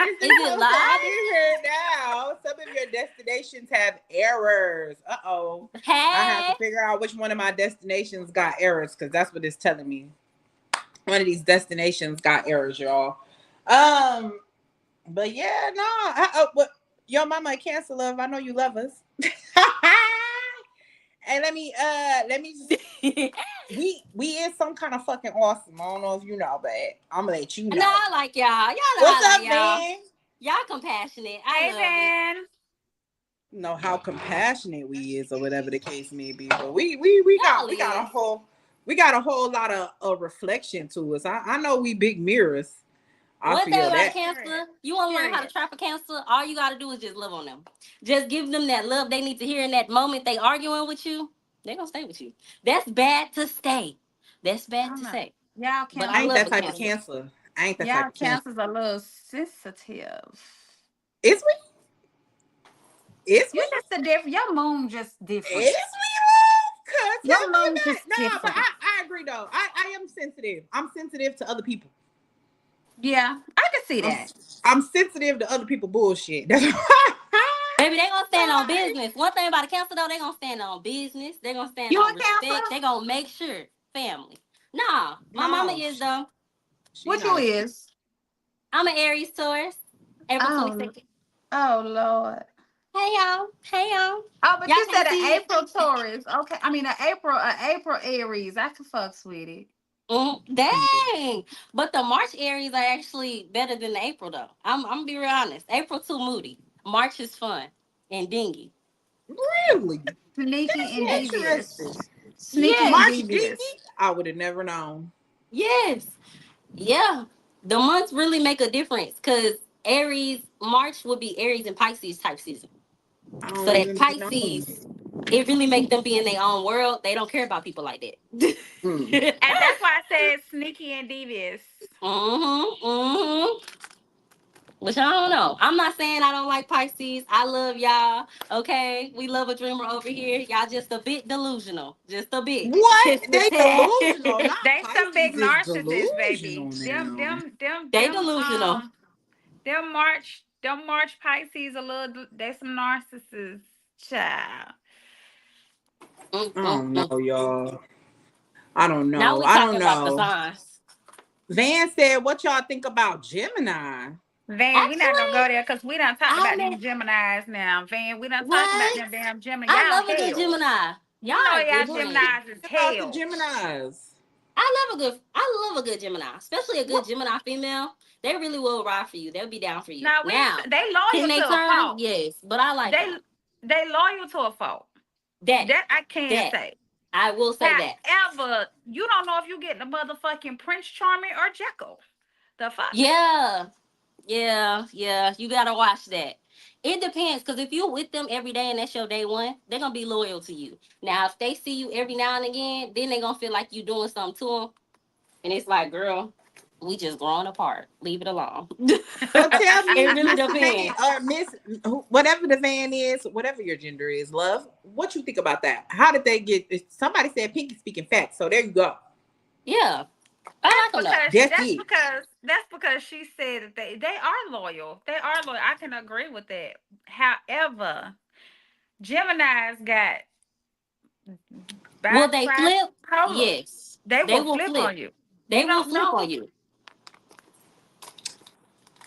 Is it live? I didn't hear now. Some of your destinations have errors. Hey. I have to figure out which one of my destinations got errors because that's what it's telling me. One of these destinations got errors, y'all. But yeah, no. But your mama Cancer love. I know you love us. And let me just we is some kind of fucking awesome. I don't know if you know, but I'm gonna let you know. No, I like y'all. Y'all know What's I up, like y'all. man? Y'all compassionate. I love it. Know how compassionate we is, or whatever the case may be. But we got a whole lot of reflection to us. I know we big mirrors. I One thing feel about a that. Cancer, you want to learn how to trap a Cancer, all you got to do is just love on them. Just give them that love they need to hear in that moment they arguing with you. They going to stay with you. That's bad to stay. That's bad to say. Y'all but I I ain't love that a type of Cancer. Cancer. I ain't that Y'all type of Cancer. Cancers are a little sensitive. Is we? Is You're we? just a different. Your moon just different. Is we love? Cause tell Your me moon about it. just No, but different. I agree though. I am sensitive. I'm sensitive to other people. Yeah, I can see that. I'm sensitive to other people bullshit. That's Baby, they gonna stand on business. One thing about a Cancer though, they gonna stand on business. They gonna stand You a on respect. Cancer? They gonna make sure family. Nah, my mama no. is though. She What you not. is? I'm an Aries Taurus. April Oh, 22nd. oh Lord. Hey y'all. Hey y'all. Oh, but Y'all you said can't an see it. April Taurus. Okay, I mean an April Aries. I can fuck with it. Dang. But the March Aries are actually better than the April though. I'm gonna be real honest. April too moody. March is fun and dingy. Really? Sneaky and That's devious. interesting. Sneaky and Yes. March dingy? devious. I would have never known. Yes. Yeah. The months really make a difference because Aries, March would be Aries and Pisces type season. I So don't that even be knowing. Pisces, it really makes them be in their own world. They don't care about people like that. Mm. And that's why I said sneaky and devious. Mm-hmm. Mm-hmm. Which I don't know. I'm not saying I don't like Pisces. I love y'all. Okay. We love a dreamer over here. Y'all just a bit delusional. Just a bit. What? Just a They tad. delusional. Not They some big Pisces is narcissists, delusional baby. now. They delusional. Them March Pisces a little. They some narcissists, child. I don't know, Mm-mm-mm. y'all. I don't Now know. we I talking don't about the know. signs. Van said, what y'all think about Gemini? Van, we not gonna Actually, go there because we done talked I about them mean, Geminis now. Van, we done talked about what? them damn Gemini. I Y'all love a good hell. Gemini. Y'all You know are good y'all What friends. Geminis is about the hell. Geminis? I love a good Gemini, especially a good What? Gemini female. They really will ride for you. They'll be down for you. Now we Now, they can loyal they to a turn? fault. Yes, but I like They them. they loyal to a fault. That That I can that say. I will say that. However, you don't know if you get the motherfucking Prince Charming or Jekyll. The fuck? Yeah, yeah. You gotta watch that. It depends, because if you're with them every day and that's your day one, they're gonna be loyal to you. Now, if they see you every now and again, then they're gonna feel like you doing something to them, and it's like, girl, we just growing apart. Leave it alone. So tell It me, really Mr. Van, depends. or Miss, whatever the Van is, whatever your gender is, love, what you think about that? How did they get, somebody said Pinky speaking facts, so there you go. Yeah, I like them though. That's it. That's because she said that they are loyal. They are loyal. I can agree with that. However, Gemini's got Will they flip? bipolar. Yes, They they will will flip flip. on you. They They will don't flip on know. you.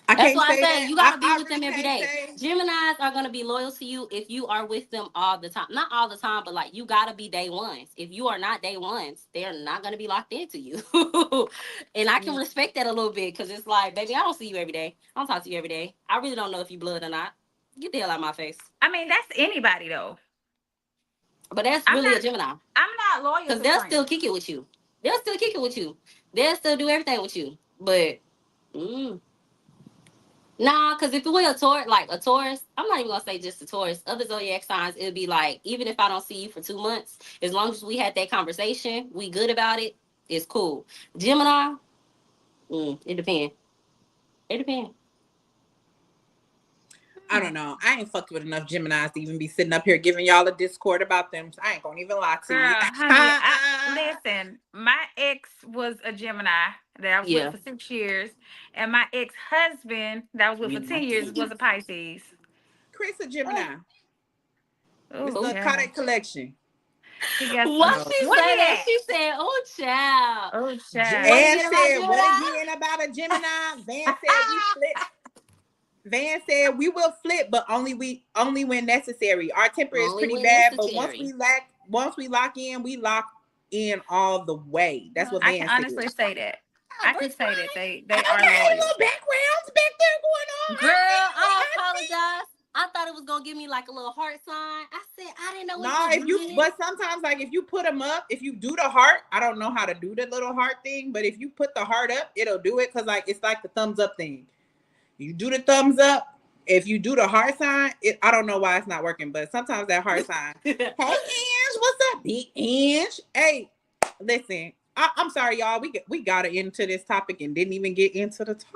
I That's can't why I say say that. you gotta be I with really them every can't day. say. Geminis are gonna be loyal to you if you are with them all the time. Not all the time, but like you gotta be day ones. If you are not day ones, they're not gonna be locked into you. And I can respect that a little bit because it's like, baby, I don't see you every day. I don't talk to you every day. I really don't know if you blood or not. Get the hell out of my face. I mean, that's anybody though. But that's I'm really a not. Gemini. I'm not loyal Because to they'll friends. still kick it with you. They'll still kick it with you. They'll still do everything with you. But nah, because if it were a Taurus, like a Taurus, I'm not even gonna say just a Taurus. Other zodiac signs, it'd be like, even if I don't see you for 2 months, as long as we had that conversation, we good about it, it's cool. Gemini, it depends. It depends. I don't know. I ain't fucked with enough Geminis to even be sitting up here giving y'all a discord about them. So I ain't gonna even lie to Girl, you. honey, Listen, my ex was a Gemini that I was with Yeah. for 6 years, and my ex-husband that I was with for 10 years was a Pisces. Chris a Gemini. It's Oh, the Oh, child. Kodak collection. He got why some. Oh. she Where say he that? at? She said, "Oh, child, Oh, what child. And again about said, what Gemini?" again about a Gemini? Van said we flip. Van said we will flip, but only when necessary. Our temper is Only pretty when bad, but necessary. once we lock in, we lock in all the way. That's what I can Van said. honestly say that. Oh, I can Britt's say that fine. they are Okay, loyal. little backgrounds back there going on. Girl, I I apologize. I thought it was gonna give me like a little heart sign. I said I didn't know it No, could if do you, this. but sometimes, like if you put them up, if you do the heart, I don't know how to do the little heart thing, but if you put the heart up, it'll do it because, like, it's like the thumbs up thing. You do the thumbs up. If you do the heart sign, I don't know why it's not working, but sometimes that heart sign. Hey, Ange, what's up, big Ange? Hey, listen, I'm sorry, y'all. We got into this topic and didn't even get into the topic.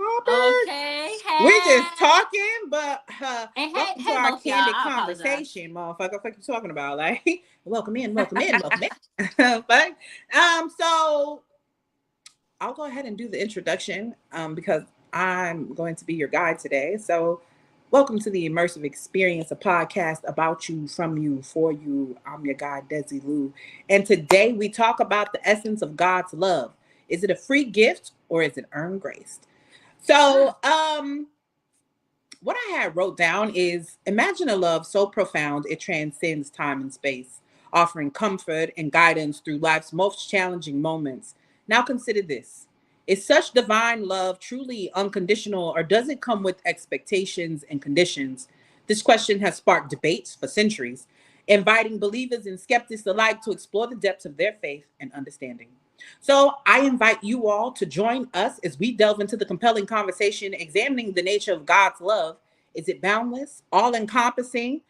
Okay, We're hey. just talking, but And welcome to hey, our both y'all. candid I apologize. conversation, motherfucker. What you talking about? Like, welcome in, welcome in, welcome in. But so I'll go ahead and do the introduction because I'm going to be your guide today. So, welcome to the Immersive Experience, a podcast about you, from you, for you. I'm your guide, Desi Lou. And today we talk about the essence of God's love. Is it a free gift or is it earned grace? So, what I had wrote down is imagine a love so profound it transcends time and space, offering comfort and guidance through life's most challenging moments. Now consider this. Is such divine love truly unconditional, or does it come with expectations and conditions? This question has sparked debates for centuries, inviting believers and skeptics alike to explore the depths of their faith and understanding. So I invite you all to join us as we delve into the compelling conversation examining the nature of God's love. Is it boundless, all encompassing?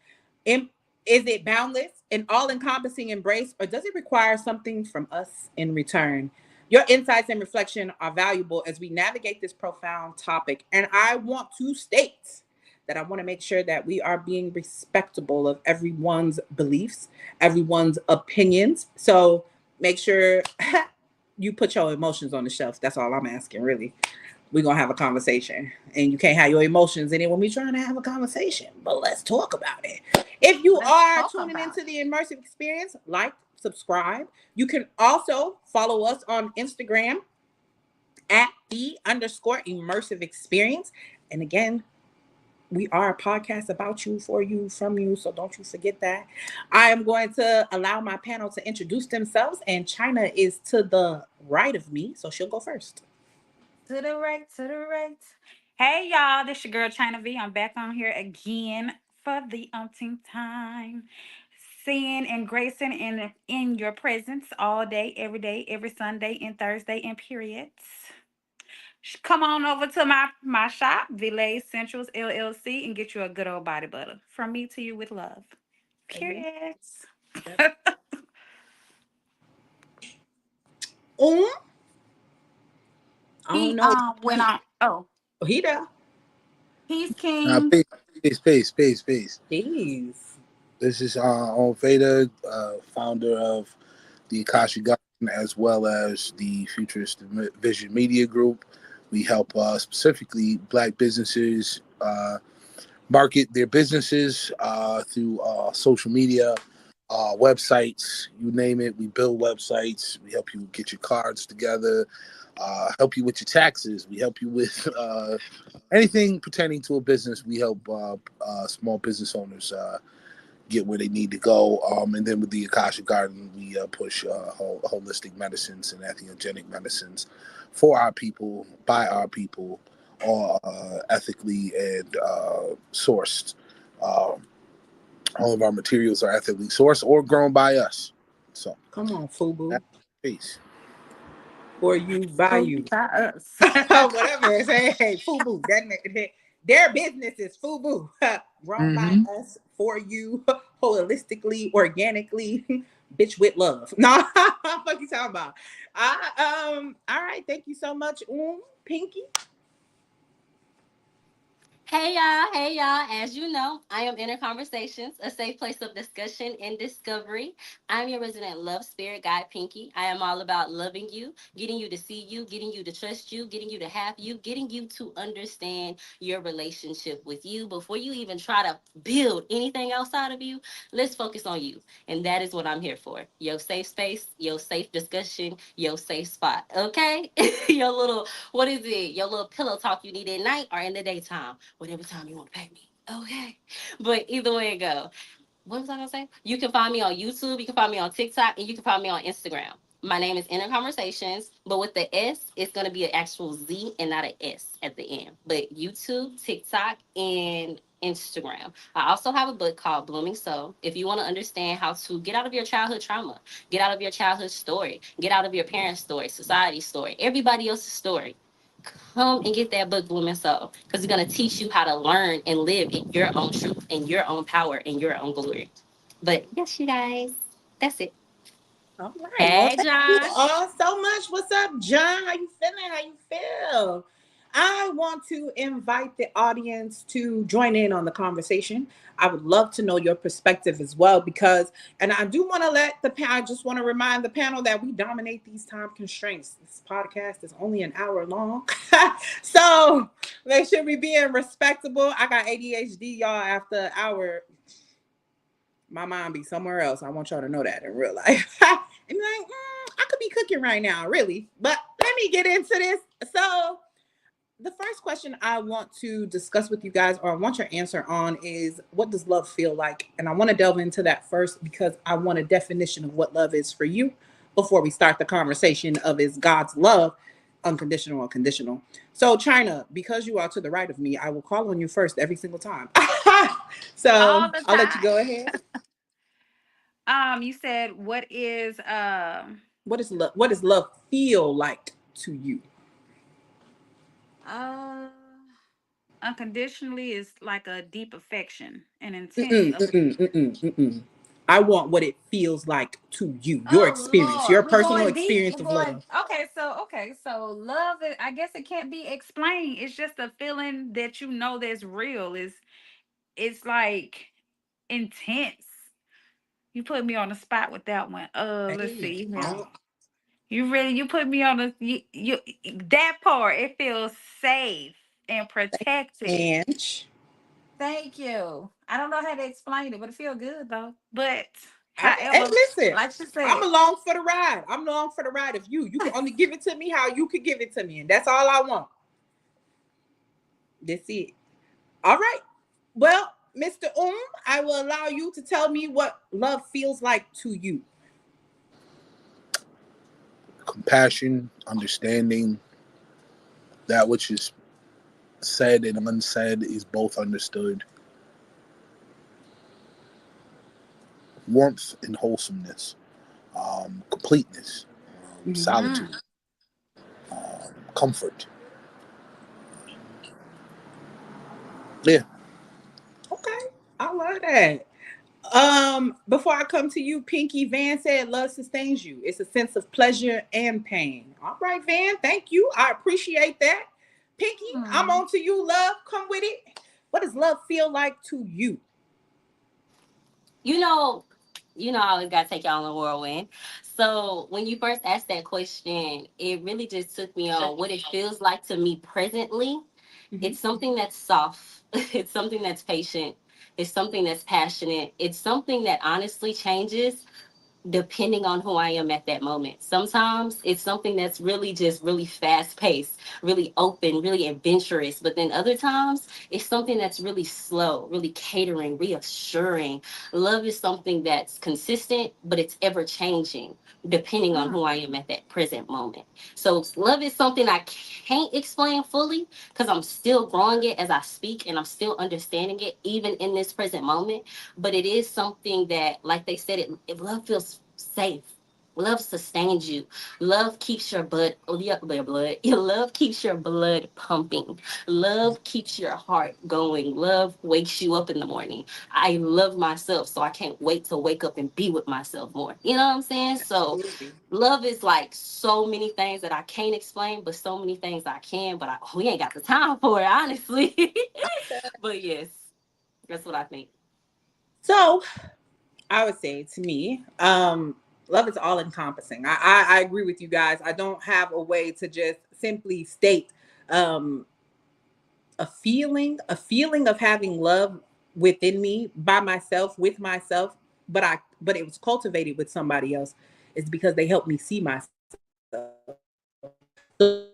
Is it boundless and all encompassing embrace, or does it require something from us in return? Your insights and reflection are valuable as we navigate this profound topic. And I want to state that I want to make sure that we are being respectable of everyone's beliefs, everyone's opinions. So make sure you put your emotions on the shelf. That's all I'm asking, really. We're going to have a conversation. And you can't have your emotions in it when we're trying to have a conversation. But let's talk about it. If you Let's are talk tuning about into it. the immersive experience, like, subscribe. You can also follow us on Instagram at the_immersive experience. And again, we are a podcast about you, for you, from you. So don't you forget that. I am going to allow my panel to introduce themselves, and China is to the right of me, so she'll go first. To the right, to the right. Hey, y'all. This your girl, China V. I'm back on here again for the umpteenth time. Seeing and gracing in your presence all day, every Sunday and Thursday and periods. Come on over to my shop, Villet Centrals LLC, and get you a good old body butter. From me to you with love. Amen. Periods. Yep. Um, I don't He know. went on. Oh, He there. he's king. Peace. Jeez. This is On Veda, founder of the Akashi Garden, as well as the Futurist Vision Media Group. We help specifically Black businesses market their businesses through social media, websites, you name it. We build websites. We help you get your cards together, help you with your taxes. We help you with anything pertaining to a business. We help small business owners get where they need to go. And then with the Akasha Garden, we push holistic medicines and entheogenic medicines for our people, by our people, all ethically and sourced. All of our materials are ethically sourced or grown by us. So, Come on, Fubu. peace. For you, by Food you. by us. Whatever. Hey, Fubu. Their business is Fubu. Grown by Mm-hmm. us, for you, holistically, organically, bitch with love. No, what you talking about? All right. Thank you so much, Pinky. Hey y'all. As you know, I am Inner Conversations, a safe place of discussion and discovery. I'm your resident love spirit guide, Pinky. I am all about loving you, getting you to see you, getting you to trust you, getting you to have you, getting you to understand your relationship with you. Before you even try to build anything outside of you, let's focus on you. And that is what I'm here for. Your safe space, your safe discussion, your safe spot. Okay? Your little, what is it? Your little pillow talk you need at night or in the daytime, whatever time you want to pay me. Okay. But either way it go. What was I gonna say? You can find me on YouTube, you can find me on TikTok, and you can find me on Instagram. My name is Inner Conversations, but with the S, it's gonna be an actual Z and not an S at the end. But YouTube, TikTok, and Instagram. I also have a book called Blooming Soul. If you want to understand how to get out of your childhood trauma, get out of your childhood story, get out of your parents' story, society's story, everybody else's story, come and get that book, Blooming Soul, because it's going to teach you how to learn and live in your own truth, in your own power, in your own glory. But yes, you guys, that's it. All right. Well, Hey, thank you Josh. all so much. What's up, John? How you feeling? How you feel? I want to invite the audience to join in on the conversation. I would love to know your perspective as well, because, and I do want to let the panel, I just want to remind the panel that we dominate these time constraints. This podcast is only an hour long. So make sure we being respectable. I got ADHD, y'all, after an hour. My mind be somewhere else. I want y'all to know that in real life. And like, I could be cooking right now, really. But let me get into this. So, the first question I want to discuss with you guys, or I want your answer on, is what does love feel like? And I want to delve into that first because I want a definition of what love is for you before we start the conversation of is God's love unconditional or conditional. So, China, because you are to the right of me, I will call on you first every single time. So, All the I'll let you go time. ahead. You said what is What is love? What does love feel like to you? uh unconditionally is like a deep affection and intense Mm-mm, of mm-mm, mm-mm, mm-mm. I want what it feels like to you, your Oh experience, your Lord, we're personal going deep. experience We're of going love. okay, so love it, I guess it can't be explained. It's just a feeling that you know that's real. It's like intense. You put me on the spot with that one. Let's Hey, see here. oh, You put me on the you that part. It feels safe and protected. and Thank you. I don't know how to explain it, but it feels good though. But hey, however, listen, like you I'm said, along for the ride. I'm along for the ride of you. You can only give it to me how you could give it to me, and that's all I want. That's it. All right. Well, Mr. I will allow you to tell me what love feels like to you. Compassion, understanding, that which is said and unsaid is both understood. Warmth and wholesomeness, completeness, Mhm. solitude, comfort. Yeah, Okay, I love that. Before I come to you, Pinky, Van said love sustains you. It's a sense of pleasure and pain. All right, Van, thank you. I appreciate that. Pinky, I'm hmm, on to you, love. Come with it. What does love feel like to you? You know, I always gotta take y'all on a whirlwind. So when you first asked that question, it really just took me on what it feels like to me presently. Mhm. It's something that's soft. It's something that's patient. It's something that's passionate. It's something that honestly changes depending on who I am at that moment. Sometimes it's something that's really just really fast paced, really open, really adventurous. But then other times it's something that's really slow, really catering, reassuring. Love is something that's consistent, but it's ever changing depending on who I am at that present moment. So love is something I can't explain fully because I'm still growing it as I speak and I'm still understanding it even in this present moment, but it is something that, like they said, it love feels safe. Love sustains you. Love keeps your blood, oh, your blood. Your love keeps your blood pumping. Love keeps your heart going. Love wakes you up in the morning. I love myself, so I can't wait to wake up and be with myself more. You know what I'm saying? So Absolutely. love is like so many things that I can't explain, but so many things I can. But we ain't got the time for it, honestly. But yes, that's what I think. So I would say to me, love is all encompassing. I agree with you guys. I don't have a way to just simply state um, a feeling of having love within me by myself, with myself, but it was cultivated with somebody else. It's because they helped me see myself. So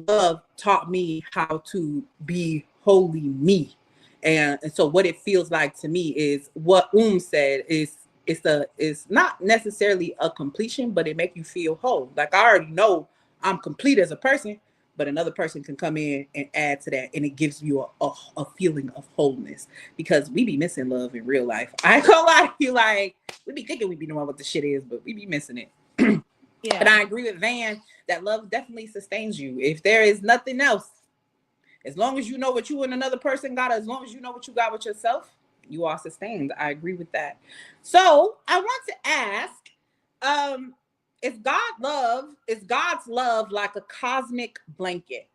love taught me how to be wholly me. And so what it feels like to me is what said is it's not necessarily a completion, but it make you feel whole. Like I already know I'm complete as a person, but another person can come in and add to that, and it gives you a feeling of wholeness, because we be missing love in real life. I ain't gonna lie to you, like we be thinking we be knowing what the shit is, but we be missing it. Yeah. And I agree with Van that love definitely sustains you. If there is nothing else, as long as you know what you and another person got, as long as you know what you got with yourself, you are sustained. I agree with that. So I want to ask, um, is God's love like a cosmic blanket?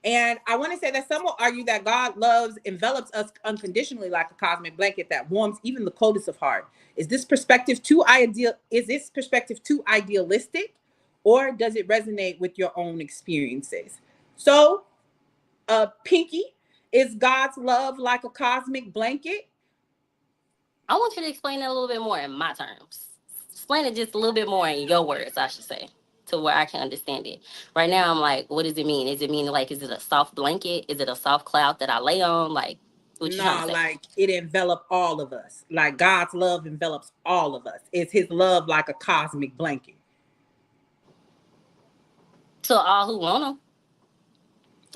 And I want to say that some will argue that God loves envelops us unconditionally like a cosmic blanket that warms even the coldest of heart. Is this perspective too ideal? Is this perspective too idealistic, or does it resonate with your own experiences? So, Pinky, is God's love like a cosmic blanket? I want you to explain that a little bit more in my terms. Explain it just a little bit more in your words, I should say, to where I can understand it. Right now, I'm like, what does it mean? Is it mean like, is it a soft blanket? Is it a soft cloud that I lay on? Like, what you trying to No, say? like it enveloped all of us. Like God's love envelops all of us. Is his love like a cosmic blanket? To all who want them.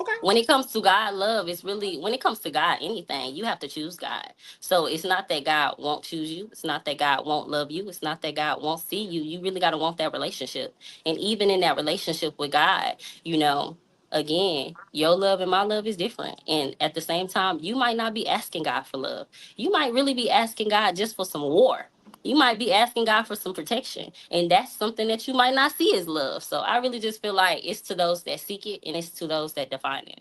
Okay. When it comes to God love, it's really, when it comes to God anything, you have to choose God. So it's not that God won't choose you, it's not that God won't love you, it's not that God won't see you. You really got to want that relationship. And even in that relationship with God, you know, again, your love and my love is different. And at the same time, you might not be asking God for love, you might really be asking God just for some war. You might be asking God for some protection, and that's something that you might not see as love. So I really just feel like it's to those that seek it, and it's to those that define it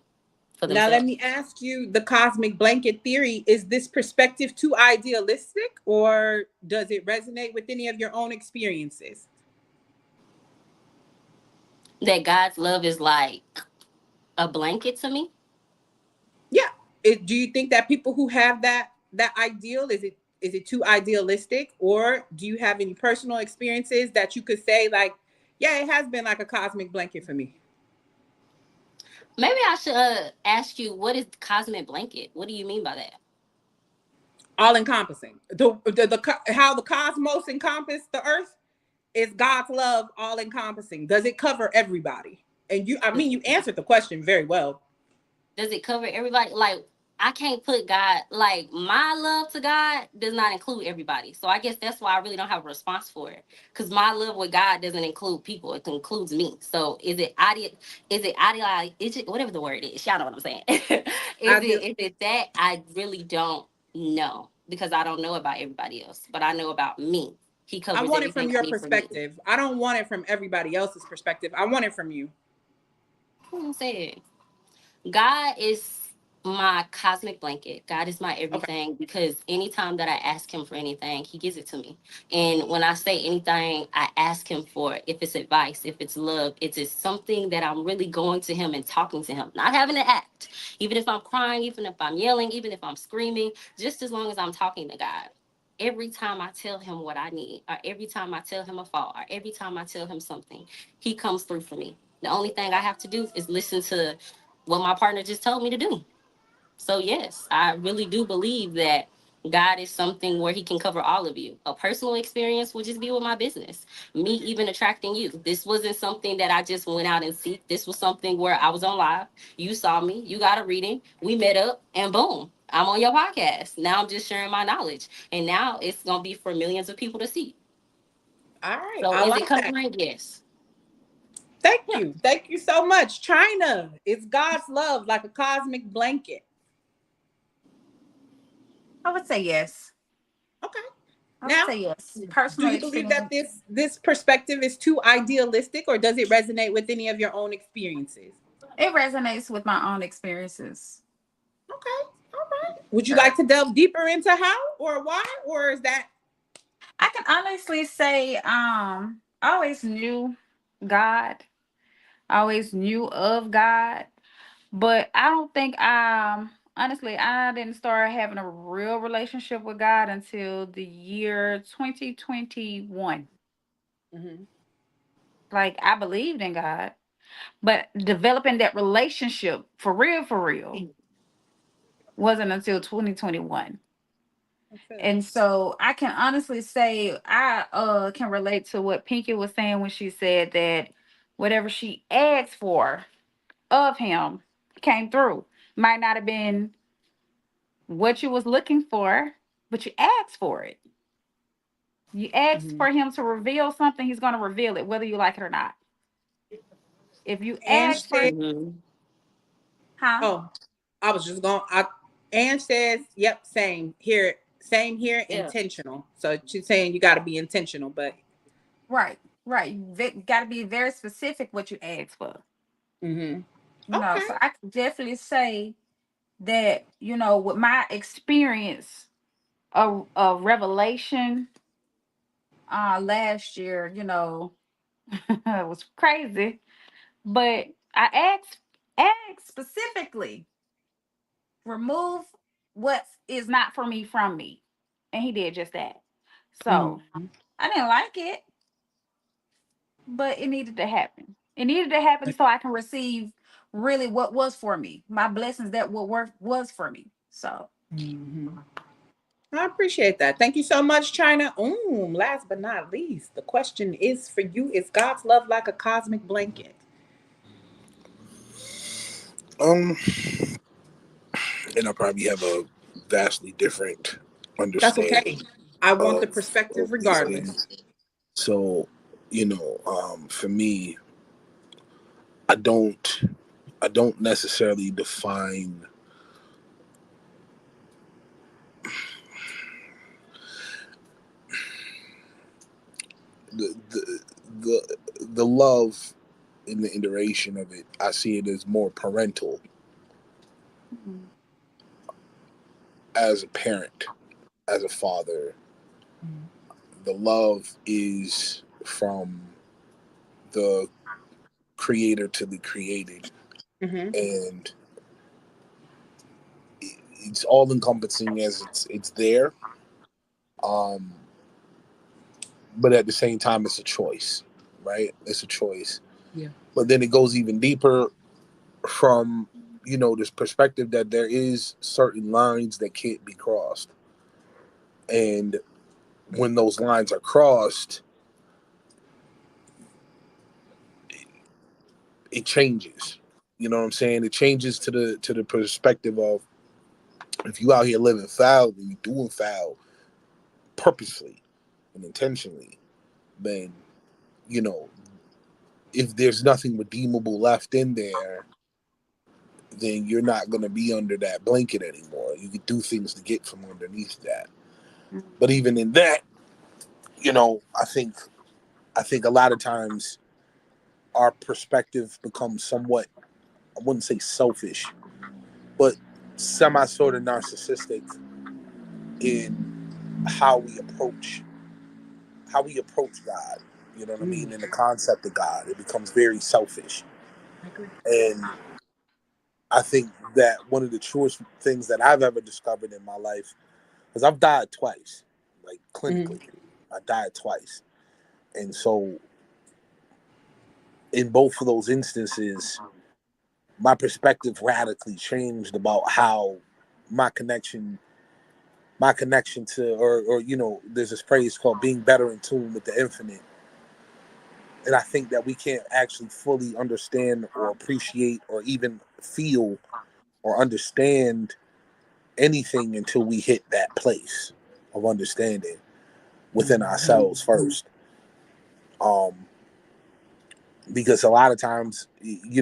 for Now, let themselves. me ask you the cosmic blanket theory. Is this perspective too idealistic, or does it resonate with any of your own experiences? That God's love is like a blanket to me. Yeah. Do you think that people who have that ideal, is it too idealistic, or do you have any personal experiences that you could say like, yeah, it has been like a cosmic blanket for me? Maybe I should ask you, what is cosmic blanket? What do you mean by that? All encompassing. How the cosmos encompass the earth is God's love all encompassing. Does it cover everybody? And I mean, you answered the question very well. Does it cover everybody? Like, I can't put God, like, my love to God does not include everybody. So I guess that's why I really don't have a response for it. Because my love with God doesn't include people, it includes me. So is it whatever the word is? Y'all know what I'm saying. Ideal. Is it that? I really don't know, because I don't know about everybody else, but I know about me. He I covers want it from everything I your need for me. perspective. I don't want it from everybody else's perspective. I want it from you. Who said? God is my cosmic blanket. God is my Okay. everything, because anytime that I ask him for anything, he gives it to me. And when I say anything I ask him for, if it's advice, if it's love, it's just something that I'm really going to him and talking to him, not having to act. Even if I'm crying, even if I'm yelling, even if I'm screaming, just as long as I'm talking to God. Every time I tell him what I need, or every time I tell him a fault, or every time I tell him something, he comes through for me. The only thing I have to do is listen to what my partner just told me to do. So yes, I really do believe that God is something where he can cover all of you. A personal experience would just be with my business. Me even attracting you. This wasn't something that I just went out and seek. This was something where I was on live. You saw me, you got a reading, we met up, and boom, I'm on your podcast. Now I'm just sharing my knowledge. And now it's gonna be for millions of people to see. All right. So I is it like that. covering? Yes. Thank Yeah. you. Thank you so much. China, it's God's love like a cosmic blanket. I would say yes. Okay. I would Now, say yes. do Personal you believe that experience. this perspective is too idealistic, or does it resonate with any of your own experiences? It resonates with my own experiences. Okay. Would you like to delve deeper into how or why, or is that? I can honestly say, I always knew God. I always knew of God, but I don't think honestly I didn't start having a real relationship with God until the year 2021. Mm-hmm. Like I believed in God, but developing that relationship for real, wasn't until 2021. Okay. And so I can honestly say I can relate to what Pinky was saying when she said that whatever she asked for of him came through. Might not have been what you was looking for, but you asked for it. You asked Mm-hmm. for him to reveal something, he's going to reveal it whether you like it or not. If you And ask for, said, Mm-hmm. huh? "Oh, I was just going." Ann says, "Yep, same here. Same here. Yeah. Intentional." So she's saying you got to be intentional, but. Right, right. You got to be very specific what you ask for. Mm-hmm. So Okay. I can definitely say that, with my experience of revelation last year, it was crazy. But I asked specifically, remove what is not for me from me. And he did just that. So Mm-hmm. I didn't like it, but it needed to happen. It needed to happen so I can receive really what was for me, my blessings that what work was for me. So Mm-hmm. I appreciate that. Thank you so much, China. Last but not least, the question is for you: Is God's love like a cosmic blanket? Um, and I probably have a vastly different That's okay. understanding I want the of perspective these regardless. things. So, for me, I don't I don't necessarily define the the love in the iteration of it. I see it as more parental mhm, as a parent, as a father. The love is from the creator to the created, Mm-hmm. and it's all encompassing as it's there. Um, but at the same time, it's a choice, right? It's a choice. Yeah. But then it goes even deeper from this perspective that there is certain lines that can't be crossed, and when those lines are crossed, it changes. You know what I'm saying? It changes to the perspective of, if you out here living foul and you doing foul purposely and intentionally, then you know if there's nothing redeemable left in there, then you're not going to be under that blanket anymore. You could do things to get from underneath that. But mhm, even in that, I think a lot of times our perspective becomes somewhat, I wouldn't say selfish, but semi sort of narcissistic in how we approach God. You know what I mean? In the concept of God, it becomes very selfish. I agree. And I think that one of the truest things that I've ever discovered in my life, because I've died twice, like Mm-hmm. clinically, I died twice. And so in both of those instances, my perspective radically changed about how my connection to, or there's this phrase called being better in tune with the infinite. And I think that we can't actually fully understand or appreciate or even feel or understand anything until we hit that place of understanding within Mm-hmm. ourselves first. Um, because a lot of times, you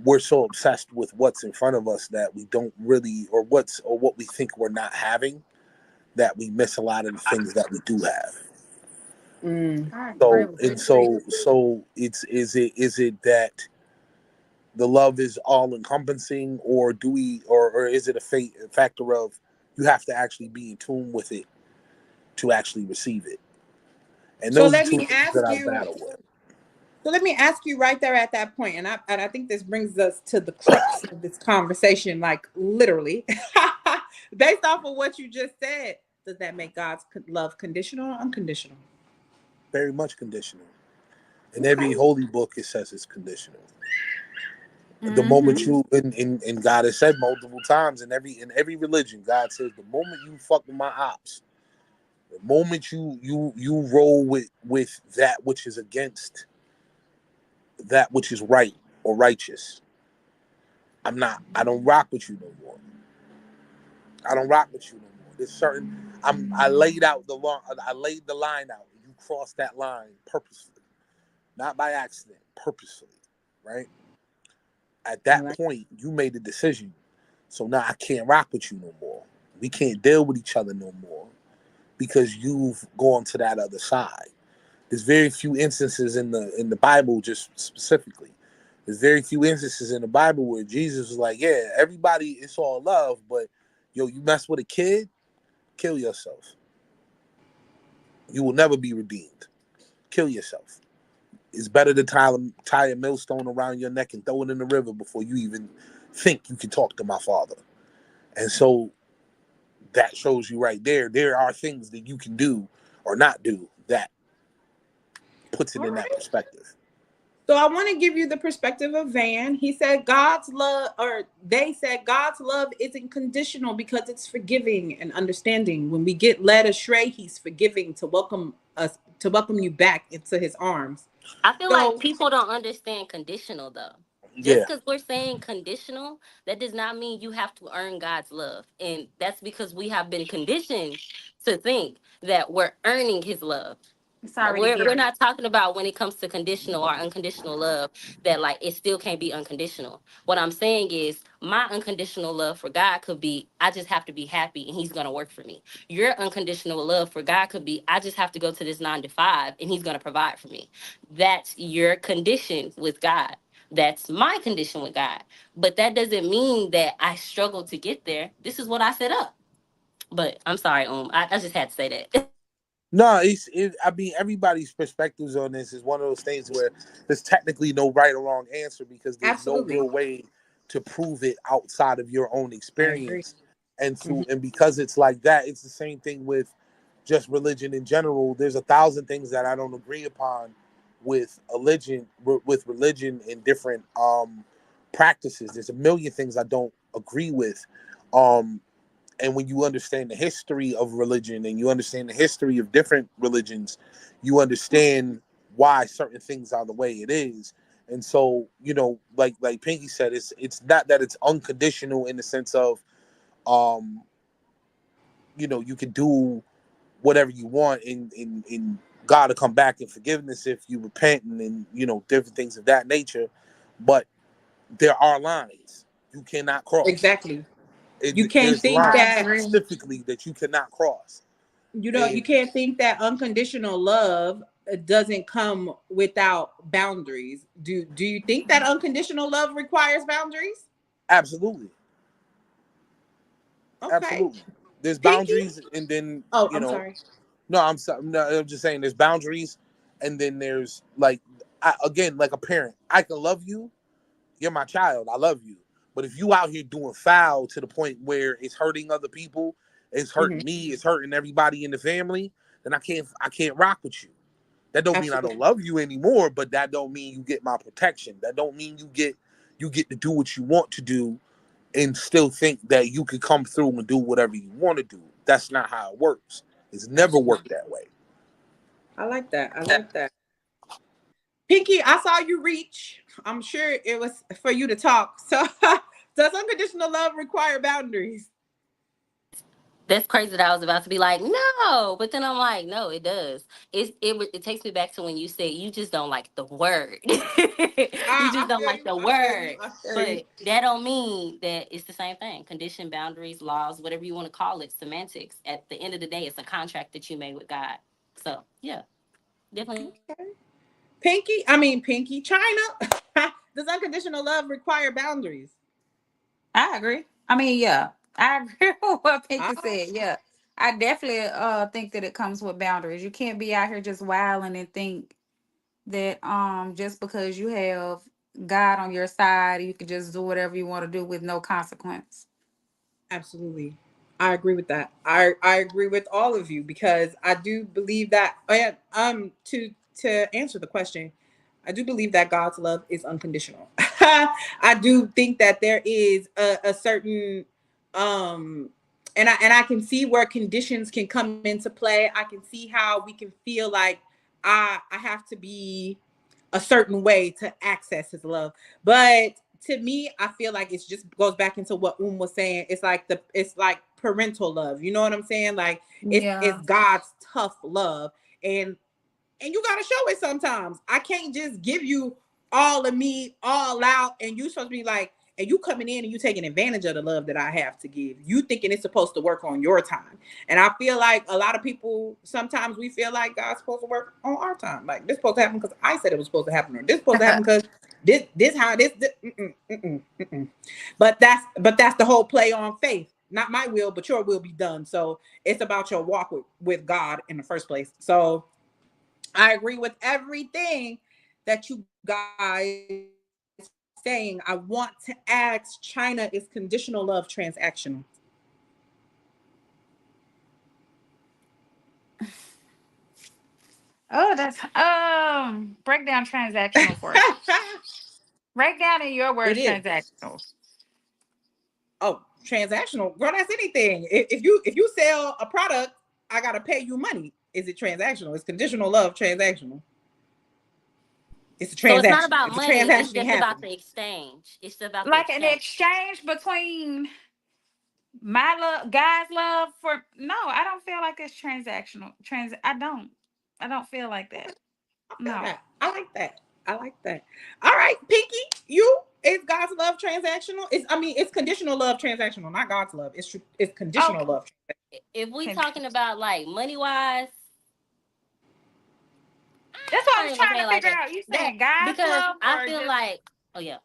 we're so obsessed with what's in front of us that we don't really, or what we think we're not having, that we miss a lot of the things that we do have. Mm. I agree So with and that. so it's is it that the love is all encompassing, or do we, or is it a factor of you have to actually be in tune with it to actually receive it? And So those are let two me things that ask I you. battle with. So let me ask you right there at that point, and I think this brings us to the crux of this conversation, like literally, based off of what you just said. Does that make God's love conditional or unconditional? Very much conditional. In every Okay. holy book, it says it's conditional. The moment Mm-hmm. you, and God has said multiple times in every religion, God says the moment you fuck with my ops, the moment you roll with that which is against that which is right or righteous, I don't rock with you no more. I don't rock with you no more. There's certain I laid out the long I laid the line out. You crossed that line purposefully, not by accident, purposefully, right? At I that like. point, you made a decision. So now I can't rock with you no more. We can't deal with each other no more because you've gone to that other side. There's very few instances in the Bible, just specifically. There's very few instances in the Bible where Jesus was like, "Yeah, everybody, it's all love, but yo, you mess with a kid, kill yourself. You will never be redeemed. Kill yourself. It's better to tie a millstone around your neck and throw it in the river before you even think you can talk to my father." And so that shows you right there. There are things that you can do or not do that puts it All in that right. perspective. So I want to give you the perspective of Van. He said God's love, or they said God's love isn't conditional because it's forgiving and understanding. When we get led astray, He's forgiving to welcome us, to welcome you back into His arms. I feel like So people don't understand conditional though. Just Yeah, because we're saying conditional, that does not mean you have to earn God's love. And that's because we have been conditioned to think that we're earning his love. It's Like already we're given. not talking about when it comes to conditional or unconditional love that like it still can't be unconditional. What I'm saying is my unconditional love for God could be I just have to be happy and he's gonna work for me. Your unconditional love for God could be I just have to go to this 9 to 5 and he's gonna provide for me. That's your condition with God. That's my condition with God. But that doesn't mean that I struggle to get there. This is what I set up. But I'm sorry, I just had to say that. no, I mean, everybody's perspectives on this is one of those things where there's technically no right or wrong answer because there's no absolutely, real way to prove it outside of your own I agree. experience. And Mhm. through and because it's like that, it's the same thing with just religion in general. There's 1,000 things that I don't agree upon with religion and different practices. There's a million things I don't agree with. Um, and when you understand the history of religion and you understand the history of different religions, you understand why certain things are the way it is. And so, like Pinky said, it's not that it's unconditional in the sense of um, you can do whatever you want in God to come back in forgiveness if you repent and different things of that nature. But there are lines you cannot cross. Exactly. You can't There's think I lines that agree. specifically that you cannot cross. you And can't think that unconditional love doesn't come without boundaries. Do you think that unconditional love requires boundaries? absolutely, Okay. absolutely, there's Pinky? boundaries, and then Oh, I'm sorry. no, no, I'm just saying there's boundaries, and then there's like again, like a parent, I can love you, you're my child, I love you, but if you out here doing foul to the point where it's hurting other people, it's Hmm. hurting me, it's hurting everybody in the family, then I can't rock with you. That don't mean I don't Absolutely. love you anymore, but that don't mean you get my protection. That don't mean you get to do what you want to do and still think that you can come through and do whatever you want to do. That's not how it works. It's never worked Absolutely. that way. I like that. I like that. Pinky, I saw you reach. I'm sure it was for you to talk. So, does unconditional love require boundaries? That's crazy that I was about to be like, no, but then I'm like, no, it does. It takes me back to when you said you just don't like the word. You I just don't feel like you. the I feel you. word. I feel you. But that don't mean that it's the same thing. Condition, boundaries, laws, whatever you want to call it, semantics. At the end of the day, it's a contract that you made with God. So yeah, definitely. Okay. Pinky, I mean Pinky, China. Does unconditional love require boundaries? I agree. I mean, yeah, I agree with what Pinky Ah, said. Yeah, I definitely think that it comes with boundaries. You can't be out here just wilding and think that just because you have God on your side, you can just do whatever you want to do with no consequence. absolutely. I agree with that. I agree with all of you because I do believe that. Oh yeah, to answer the question, I do believe that God's love is unconditional. I do think that there is a certain and I can see where conditions can come into play. I can see how we can feel like I have to be a certain way to access his love. But to me, I feel like it's just goes back into what was saying. It's like parental love. You know what I'm saying? Like it's Yeah. God's tough love. And you gotta show it sometimes. I can't just give you all of me all out and you supposed to be like, and you coming in and you taking advantage of the love that I have to give. You thinking it's supposed to work on your time. And I feel like a lot of people, sometimes we feel like God's supposed to work on our time. Like this supposed to happen because I said it was supposed to happen, or this supposed to happen because this how this mm-mm, mm-mm, mm-mm. But that's the whole play on faith. Not my will, but your will be done. So it's about your walk with God in the first place. So I agree with everything that you guys saying. I want to ask China, is conditional love transactional? Oh, that's break down transactional for us. Break down in your It words is. transactional. Oh, transactional. Girl, that's anything. If you sell a product, I gotta pay you money. Is it transactional? Is conditional love transactional? It's a So it's not transaction. about If a money. It's transaction just about happens. the exchange. It's about the Like an exchange. exchange between my love, God's love for no, I don't feel like it's transactional. I don't feel like that. I feel No. that. I like that. I like that. All right, Pinky, you is God's love transactional? It's conditional love transactional, not God's love. It's conditional Okay. love. If we Can- talking about like money wise, That's what I I was ain't gonna trying say to it like figure that. out. You That saying God's because love I or feel just like, oh yeah.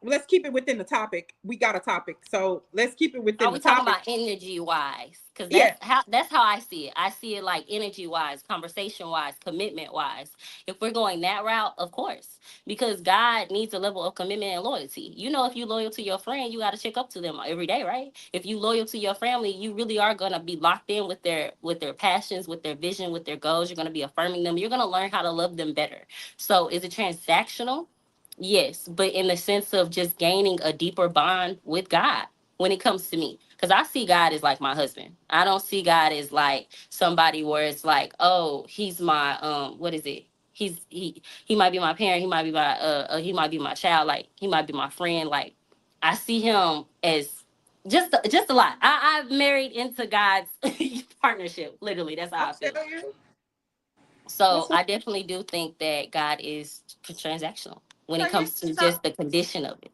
Let's keep it within the topic. We got a topic. So let's keep it Are within we the talking topic. about energy wise? Because Yeah. that's how I see it. I see it like energy wise, conversation wise, commitment wise. If we're going that route, of course, because God needs a level of commitment and loyalty. You know, if you're loyal to your friend, you got to check up to them every day, right? If you loyal to your family, you really are gonna be locked in with their passions, with their vision, with their goals. You're gonna be affirming them. You're gonna learn how to love them better. So, is it transactional? Yes, but in the sense of just gaining a deeper bond with God when it comes to me. Because I see God as like my husband. I don't see God as like somebody where it's like, oh, he's my what is it? He might be my parent, he might be my child, like he might be my friend. Like I see him as just a lot. I've married into God's partnership. Literally, that's how I I feel. tell you. So What's up? I definitely do think that God is transactional when so it you comes to so just the condition of it.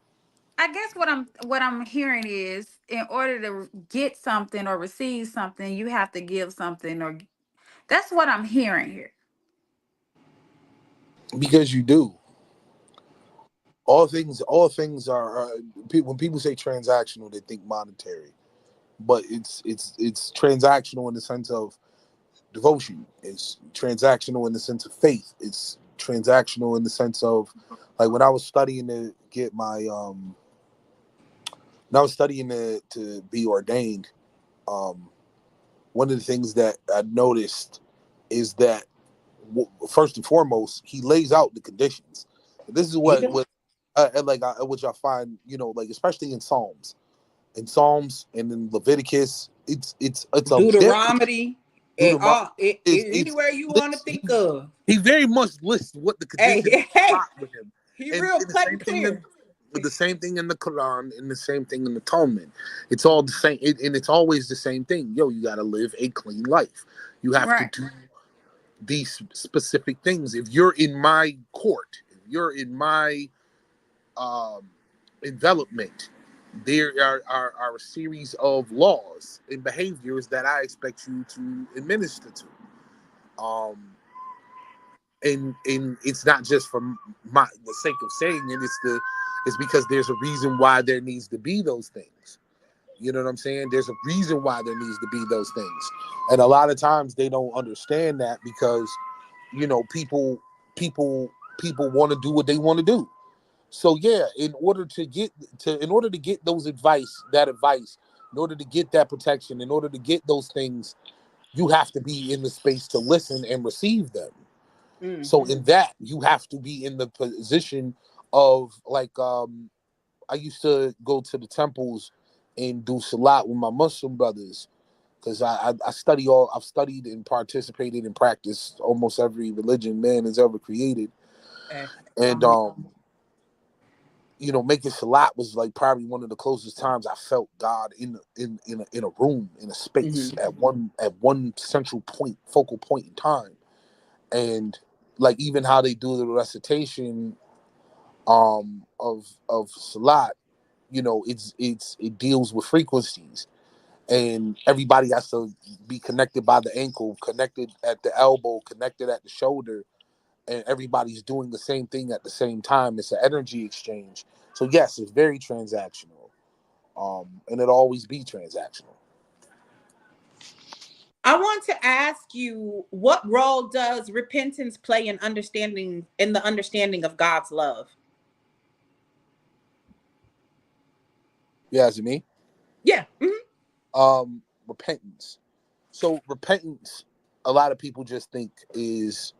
I guess what I'm hearing is in order to get something or receive something, you have to give something or that's what I'm hearing here. Because you do. All things are when people say transactional, they think monetary, but it's transactional in the sense of devotion. It's transactional in the sense of faith. It's transactional in the sense of like when I was studying to get my when I was studying to be ordained, um one of the things that I noticed is that first and foremost, he lays out the conditions. And this is He does. which I find, like especially in Psalms and in Leviticus, it's a very Deuteronomy. Deuteronomy it's Anywhere you want to think of. he very much lists what the conditions Hey, hey, are with him, he and, real and the cut same and thing clear. with the same thing in the Quran and the same thing in the Talmud. It's all the same, and it's always the same thing. Yo, you got to live a clean life. You have to Right. do these specific things. If you're in my court, if you're in my um, envelopment, there are a series of laws and behaviors that I expect you to administer to. Um, and it's not just for the sake of saying it. It's because there's a reason why there needs to be those things. You know what I'm saying? There's a reason why there needs to be those things, and a lot of times they don't understand that because, people want to do what they want to do. So yeah, in order to get that advice, in order to get that protection, in order to get those things, you have to be in the space to listen and receive them. So in that, you have to be in the position of like, I used to go to the temples and do salat with my Muslim brothers because I've studied and participated and practiced almost every religion man has ever created. And making salat was like probably one of the closest times I felt God in a room, in a space, at one central point, focal point in time. And like even how they do the recitation of salat, it deals with frequencies, and everybody has to be connected by the ankle, connected at the elbow, connected at the shoulder, and everybody's doing the same thing at the same time. It's an energy exchange. So yes, it's very transactional, and it'll always be transactional. I want to ask you, what role does repentance play in the understanding of God's love? Yeah, is it me? Yeah. Repentance. So repentance, a lot of people just think is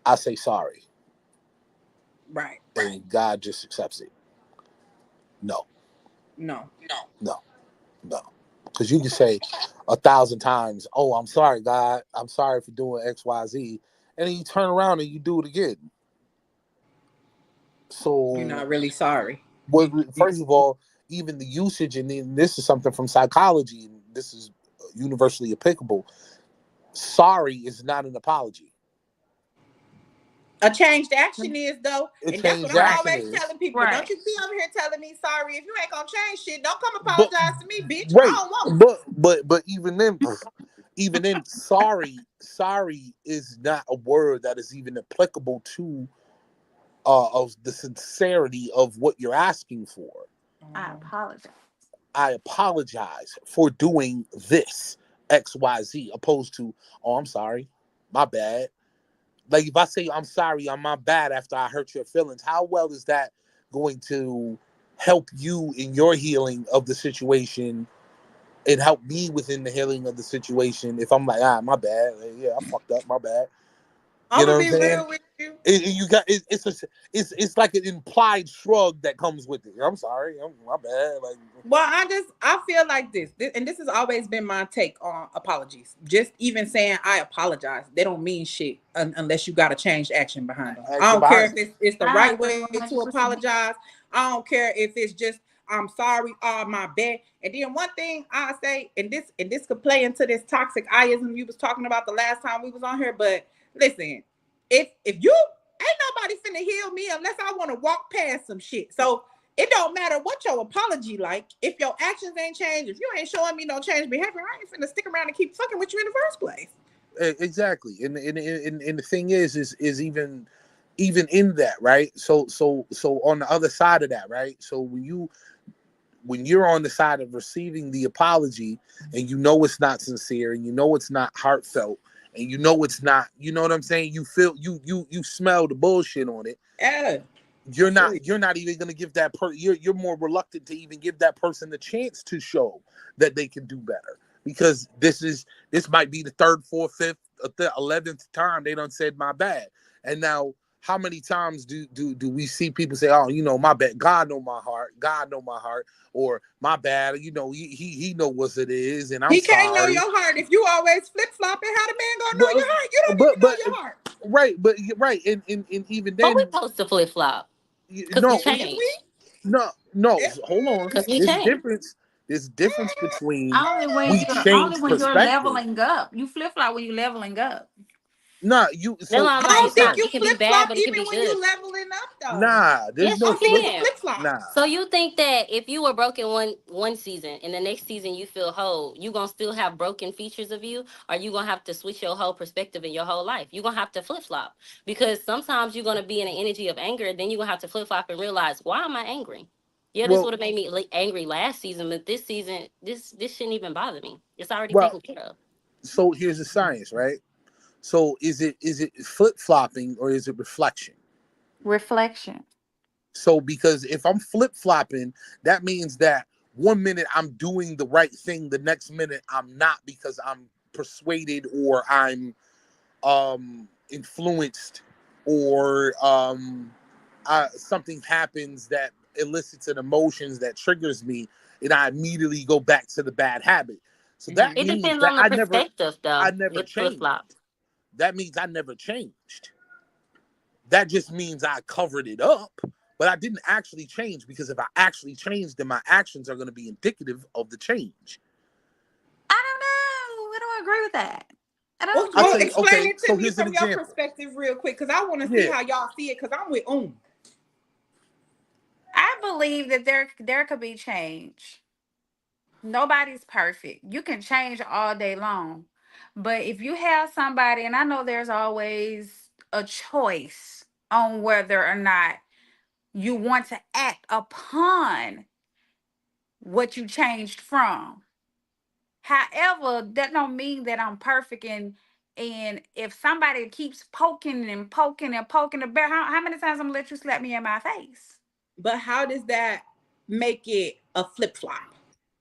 I say sorry. Right. And God just accepts it. No. Because you can say 1,000 times, "Oh, I'm sorry, God. I'm sorry for doing X, Y, Z," and then you turn around and you do it again. So you're not really sorry. Well, first of all, even the usage, and this is something from psychology, and this is universally applicable. Sorry is not an apology. A changed action is, though. And that's what I'm always telling people. Right. Don't you be over here telling me sorry. If you ain't gonna change shit, don't come apologize to me, bitch. Right. I don't want But even then, sorry is not a word that is even applicable to of the sincerity of what you're asking for. I apologize for doing this XYZ, opposed to, "Oh, I'm sorry, my bad." Like if I say I'm sorry, I'm my bad after I hurt your feelings, how well is that going to help you in your healing of the situation and help me within the healing of the situation if I'm like, my bad. Like, yeah, I fucked up, my bad. I'm gonna be real with you. It's like an implied shrug that comes with it. I'm sorry, my bad. Like, well, I feel like this, and this has always been my take on apologies. Just even saying I apologize, they don't mean shit unless you got a change action behind them. I don't care if it's the right way to apologize. I don't care if it's just I'm sorry, my bad. And then one thing I say, and this could play into this toxic I-ism you was talking about the last time we was on here, but listen, if you ain't nobody finna heal me unless I want to walk past some shit. So it don't matter what your apology like. If your actions ain't changed, if you ain't showing me no change behavior, I ain't finna stick around and keep fucking with you in the first place. Exactly. And the thing is even in that, right? So on the other side of that, right? So when you're on the side of receiving the apology and you know it's not sincere and you know it's not heartfelt and you know it's not, you know what I'm saying? You feel you smell the bullshit on it. Yeah. You're not even going to give that you're more reluctant to even give that person the chance to show that they can do better, because this might be the third, fourth, fifth, 11th time they done said my bad. And now how many times do we see people say, "Oh, my bad, God know my heart, or my bad, he know what it is, and I'm sorry." He can't know your heart if you always flip-flopping. How the man gonna know your heart? You don't even know your heart. Right, and even then, but we supposed to flip-flop. No, we change. no, hold on. There's difference between Only when we change you're perspective. leveling up. You flip flop when you're leveling up. Nah, you. That's So why I'm I here's like, the don't it's think not. thing. you It can be flip bad, flop but it can even be when you good. leveling up though. Nah, there's Yes, no I you don't think flip. you can can. flip flop. Nah. So you think that if you were broken one season and the next season you feel whole, you gonna still have broken features of you, or you gonna have to switch your whole perspective in your whole life? You gonna have to flip flop because sometimes you're gonna be in an energy of anger, then you're gonna have to flip flop and realize, why am I angry? Yeah, this Well, would have made me angry last season, but this season, this shouldn't even bother me. It's already well. taken care of. So here's the science, right? So is it flip flopping or is it reflection? Reflection. So because if I'm flip flopping, that means that one minute I'm doing the right thing, the next minute I'm not because I'm persuaded or I'm influenced or something happens that elicits an emotions that triggers me, and I immediately go back to the bad habit. So that It means depends that on the I perspective, though. never With flip changed. flop. That means I never changed. That just means I covered it up, but I didn't actually change, because if I actually changed, then my actions are going to be indicative of the change. I don't know. I don't agree with that. I Well, don't I'll well, tell agree. you, explain okay, it to so me here's an from your example. perspective real quick, because I want to see Yeah. how y'all see it. Because I'm with I believe that there could be change. Nobody's perfect. You can change all day long. But if you have somebody, and I know there's always a choice on whether or not you want to act upon what you changed from. However, that don't mean that I'm perfect, and if somebody keeps poking and poking and poking the bear, how many times I'm gonna let you slap me in my face? but how does that make it a flip flop?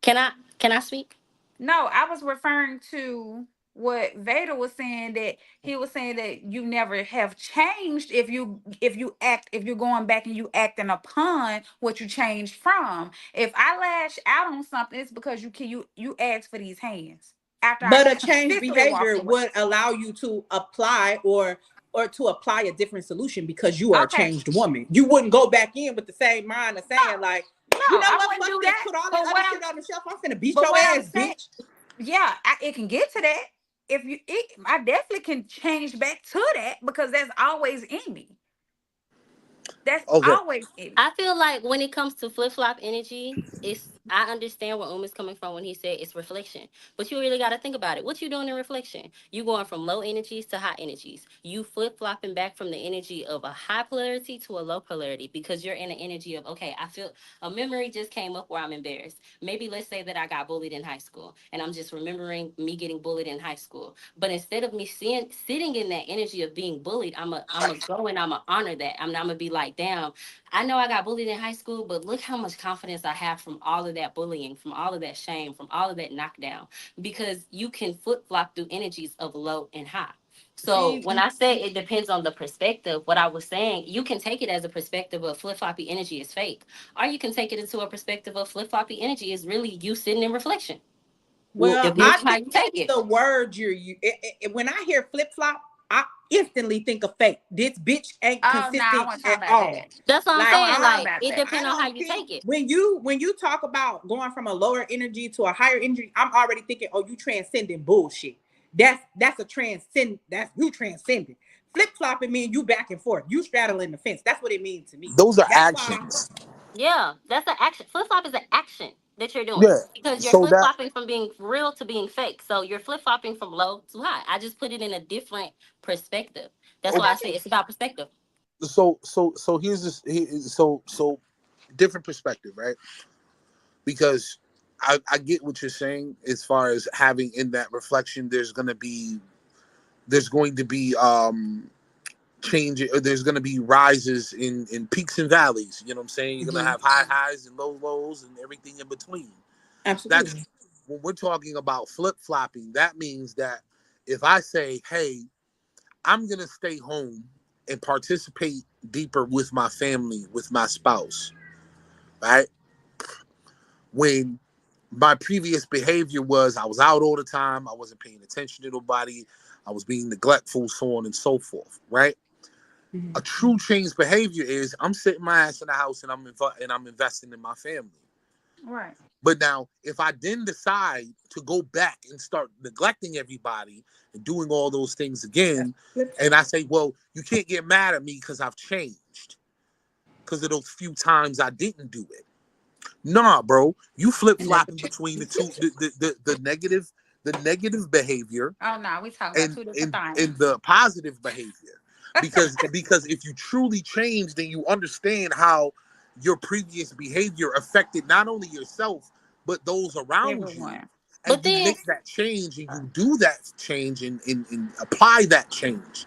Can I speak? No, I was referring to what Vader was saying, that he was saying that you never have changed if you're going back and you acting upon what you changed from. If I lash out on something, it's because you asked for these hands after I But a change consistently walked behavior away. would allow you to apply or to apply a different solution because you are a Okay, changed woman. You wouldn't go back in with the same mind of no, saying like, you no, know I what, wouldn't fuck do this, that. put all that But other shit on the shelf. I'm finna beat your what I'm ass, saying, bitch. yeah, it can get to that. I definitely can change back to that because that's always in me. That's Okay. always in me. I feel like when it comes to flip flop energy, I understand where is coming from when he said it's reflection. But you really got to think about it. What you doing in reflection? You going from low energies to high energies. You flip flopping back from the energy of a high polarity to a low polarity because you're in an energy of, okay, I feel a memory just came up where I'm embarrassed. Maybe let's say that I got bullied in high school and I'm just remembering me getting bullied in high school. But instead of me sitting in that energy of being bullied, I'm a go and I'm a honor that. I'm gonna be like, damn, I know I got bullied in high school, but look how much confidence I have from all of that bullying, from all of that shame, from all of that knockdown. Because you can flip flop through energies of low and high. So See, when I say it depends on the perspective, what I was saying, you can take it as a perspective of flip floppy energy is fake, or you can take it into a perspective of flip floppy energy is really you sitting in reflection. Well, well, Depends I on how think you it's take it. the word when I hear flip flop, I instantly think of fake. This bitch ain't Oh no, I consistent wasn't talking at about all. that. That's what I'm Like I wasn't saying. talking Like about it that. I depends on how don't you think take it. when you talk about going from a lower energy to a higher energy, I'm already thinking, oh, you transcending bullshit. That's a transcend. That's you transcending. Flip flopping mean you back and forth. You straddling the fence. That's what it means to me. those are That's why. actions. Yeah, that's an action. Flip flop is an action that you're doing Yeah. because you're So flip that flopping from being real to being fake. So you're flip flopping from low to high. I just put it in a different perspective. That's I why okay. I got say you. it's about perspective. So here's this. So different perspective, right? Because I get what you're saying as far as having in that reflection. There's going to be change, or there's going to be rises in peaks and valleys. You know what I'm saying? You're going to Mhm. have high highs and low lows and everything in between. That's Absolutely. when we're talking about flip flopping. That means that if I say, hey, I'm going to stay home and participate deeper with my family, with my spouse, right? When my previous behavior was I was out all the time, I wasn't paying attention to nobody, I was being neglectful, so on and so forth, right? A Mhm. true change behavior is I'm sitting my ass in the house and I'm investing in my family. Right. But now, if I then decide to go back and start neglecting everybody and doing all those things again, and I say, well, you can't get mad at me because I've changed because of those few times I didn't do it. Nah, bro, you flip flopping between the two, the negative behavior Oh no, we talking about two different and things. the positive behavior, because if you truly change, then you understand how your previous behavior affected not only yourself but those around you, Everyone. and But you then, make that change and you do that change and apply that change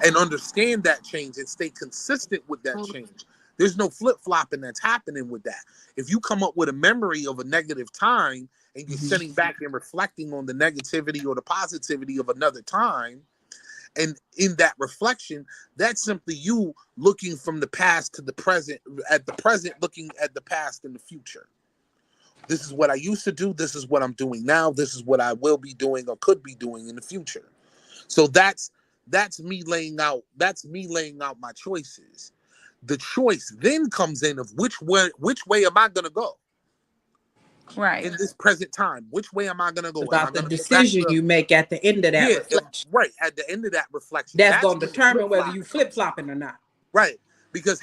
and understand that change and stay consistent with that change. There's no flip-flopping that's happening with that. If you come up with a memory of a negative time and you're sitting back and reflecting on the negativity or the positivity of another time, and in that reflection, that's simply you looking from the past to the present, at the present, looking at the past and the future. This is what I used to do. This is what I'm doing now. This is what I will be doing or could be doing in the future. So that's me laying out. That's me laying out my choices. The choice then comes in of which way am I gonna go Right. in this present time? Which way am I gonna go? Am I About the gonna go back decision to you make at the end of that reflection. right at the end of that reflection? That's That's going to where the determine flip whether you flopping flip comes in. flopping or not. Right, because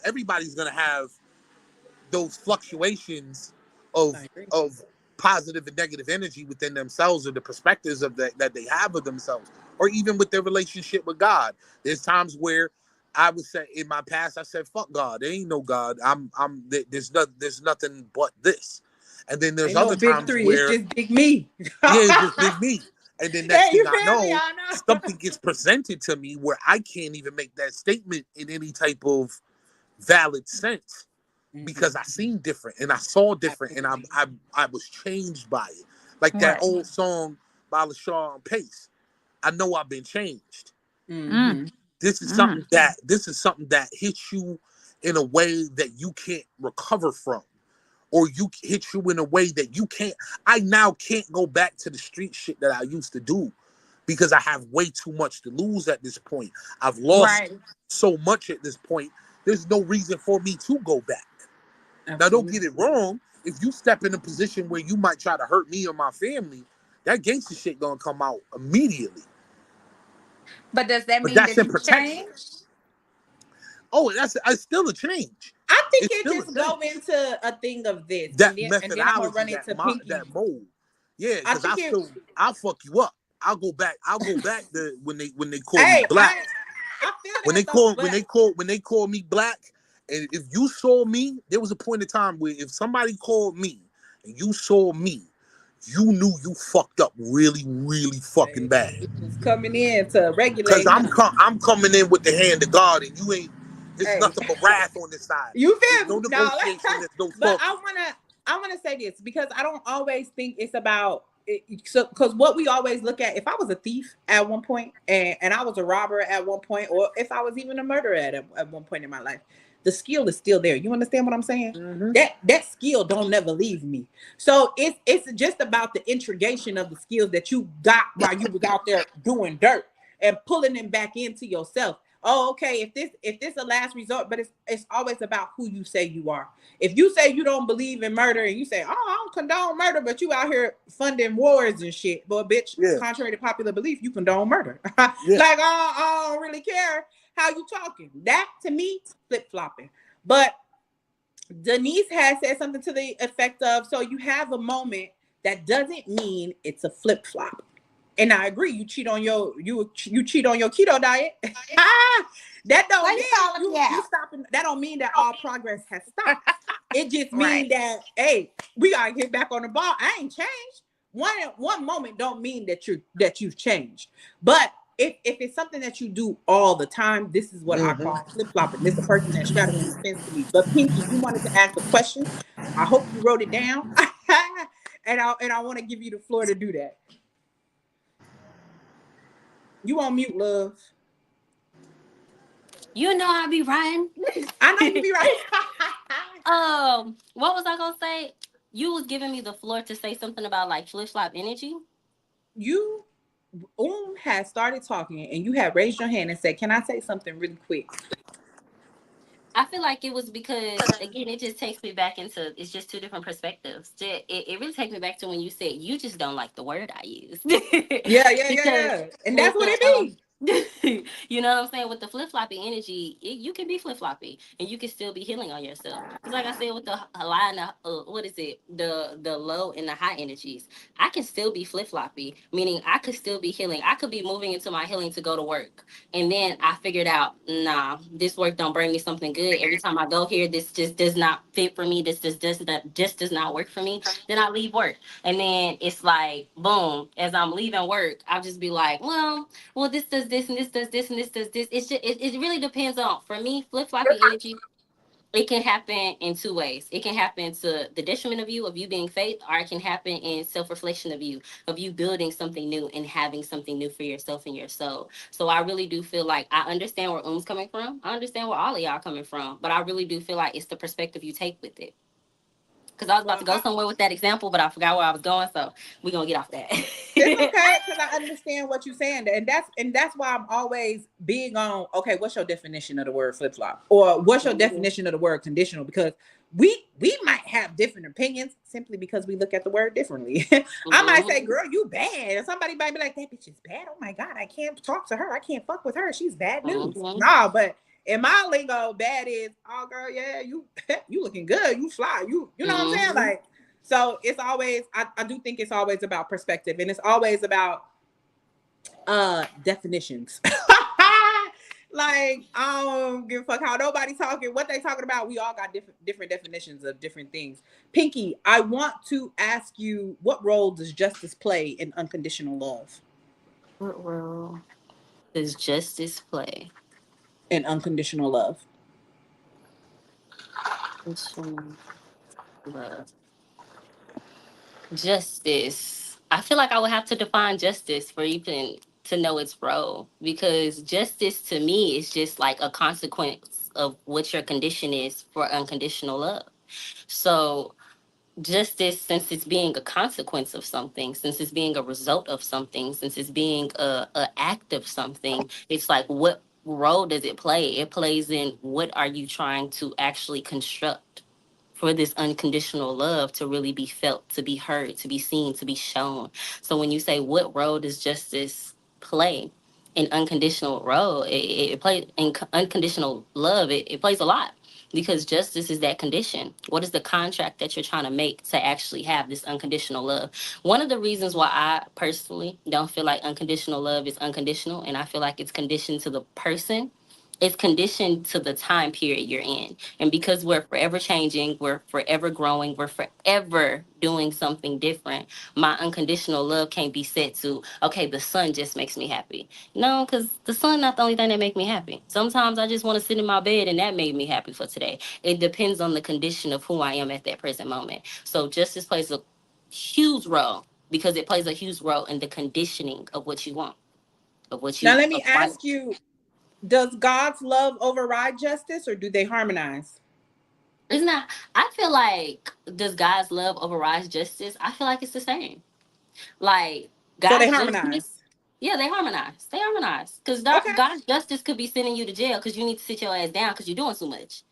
everybody's gonna have those fluctuations of I agree. of positive and negative energy within themselves, or the perspectives of that they have of themselves, or even with their relationship with God. There's times where I would say in my past I said, fuck God, there ain't no God. There's nothing but this. And then there's Ain't no other big times three. It's where, just big me. yeah, it's just big me. And then next Hey, thing you I feel me? know, I know. something gets presented to me where I can't even make that statement in any type of valid sense, because I seen different and I saw different and I was changed by it. Like that Right. old song by LaShawn Pace. I know I've been changed. Mm. Mm-hmm. This is Mm. something that hits you in a way that you can't recover from, or you hit you in a way that you can't. I now can't go back to the street shit that I used to do because I have way too much to lose at this point. I've lost Right. so much at this point. There's no reason for me to go back. Now, don't Absolutely. get it wrong. If you step in a position where you might try to hurt me or my family, that gangster shit gonna come out immediately. But does that But mean that's that in you protection. changed? Oh, it's still a change. I think It's it still a just go change. into a thing of this, That and then I'm gonna run methodology, into Pinky. that mold. Yeah, I because think it. I'll fuck you up. I'll go back to when they call me Hey, black. I feel that though, but When they call me black, and if you saw me, there was a point in time where if somebody called me and you saw me, you knew you fucked up really, really fucking bad. it was coming in to Cause regulate, huh? I'm coming in with the hand of God, and you ain't. It's Hey, nothing but wrath on this side. you There's feel no me? No, negotiation. There's no but talking. I wanna say this because I don't always think it's about it, so because what we always look at, if I was a thief at one point and I was a robber at one point, or if I was even a murderer at one point in my life, the skill is still there. You understand what I'm saying? Mm-hmm. That skill don't never leave me. So it's just about the integration of the skills that you got while you was out there doing dirt and pulling them back into yourself. Oh, okay. If this a last resort, but it's always about who you say you are. If you say you don't believe in murder and you say, "Oh, I don't condone murder," but you out here funding wars and shit, but bitch, Yeah, contrary to popular belief, you condone murder. yeah. Like, I don't really care how you talking. That to me, flip flopping. But Denise has said something to the effect of, "So you have a moment, that doesn't mean it's a flip flop." And I agree. You cheat on your keto diet. That don't Why you calling mean me you out? stopping. That don't mean that all progress has stopped. It just Right. means that, hey, we gotta get back on the ball. I ain't changed. One moment don't mean that you've changed. But if it's something that you do all the time, this is what I Mm-hmm. call flip flopping. This is a person that's straddling the fence to me. But Pinky, you wanted to ask a question. I hope you wrote it down. And I want to give you the floor to do that. You on mute, love. you know I be riding. I know you be right. What was I gonna say? You was giving me the floor to say something about like flip flop energy. You had started talking and you had raised your hand and said, "Can I say something really quick?" I feel like it was because, again, it just takes me back into, it's just two different perspectives. It really takes me back to when you said you just don't like the word I used. Because And that's with what the it be. you know what I'm saying, with the flip floppy energy, you can be flip floppy and you can still be healing on yourself. Because like I said, with the high and the what is it, the low and the high energies, I can still be flip floppy, meaning I could still be healing. I could be moving into my healing to go to work, and then I figured out, nah, this work don't bring me something good. Every time I go here, this just does not fit for me. This just does not work for me. Then I leave work, and then it's like boom. As I'm leaving work, I'll just be like, well, this does this and this does this and this does this. It's just it really depends on, for me, flip floppy energy. It can happen in two ways. It can happen to the detriment of you being fake, or it can happen in self-reflection of you building something new and having something new for yourself and your soul. So I really do feel like I understand where coming from. I understand where all of y'all coming from, but I really do feel like it's the perspective you take with it. Because I was about to go somewhere with that example, but I forgot where I was going, so we're gonna get off that. It's okay, because I understand what you're saying, and that's why I'm always big on, okay, what's your definition of the word flip flop, or what's your definition of the word conditional? Because we might have different opinions simply because we look at the word differently. I might say, "Girl, you bad," and somebody might be like, "That bitch is bad. Oh my god, I can't talk to her. I can't fuck with her. She's bad news." Nah, but in my lingo, bad is, oh girl, yeah, you you looking good, you fly, you know what I'm saying, like. So it's always, I do think it's always about perspective, and it's always about definitions. Like, I don't give a fuck how nobody talking, what they talking about. We all got different definitions of different things. Pinky, I want to ask you, what role does justice play in unconditional love? What role does justice play In unconditional love? in love? Justice. I feel like I would have to define justice for even to know its role, because justice to me is just like a consequence of what your condition is for unconditional love. So justice, since it's being a consequence of something, since it's being a result of something, since it's being a act of something, it's like, what role does it play? It plays in, what are you trying to actually construct for this unconditional love to really be felt, to be heard, to be seen, to be shown. So when you say, what role does justice play in unconditional role, it plays in unconditional love. It plays a lot, because justice is that condition. What is the contract that you're trying to make to actually have this unconditional love? One of the reasons why I personally don't feel like unconditional love is unconditional, and I feel like it's conditioned to the person, it's conditioned to the time period you're in. And because we're forever changing, we're forever growing, we're forever doing something different, my unconditional love can't be set to, okay, the sun just makes me happy. No, because the sun not the only thing that make me happy. Sometimes I just want to sit in my bed, and that made me happy for today. It depends on the condition of who I am at that present moment. So justice plays a huge role, because it plays a huge role in the conditioning of what you want, of what Now you let me acquire. ask you, does God's love override justice, or do they harmonize? Isn't that? I feel like, does God's love override justice? I feel like it's the same. Like So they God's justice, harmonize. yeah, they harmonize. They harmonize, because Okay. God's justice could be sending you to jail because you need to sit your ass down because you're doing too much.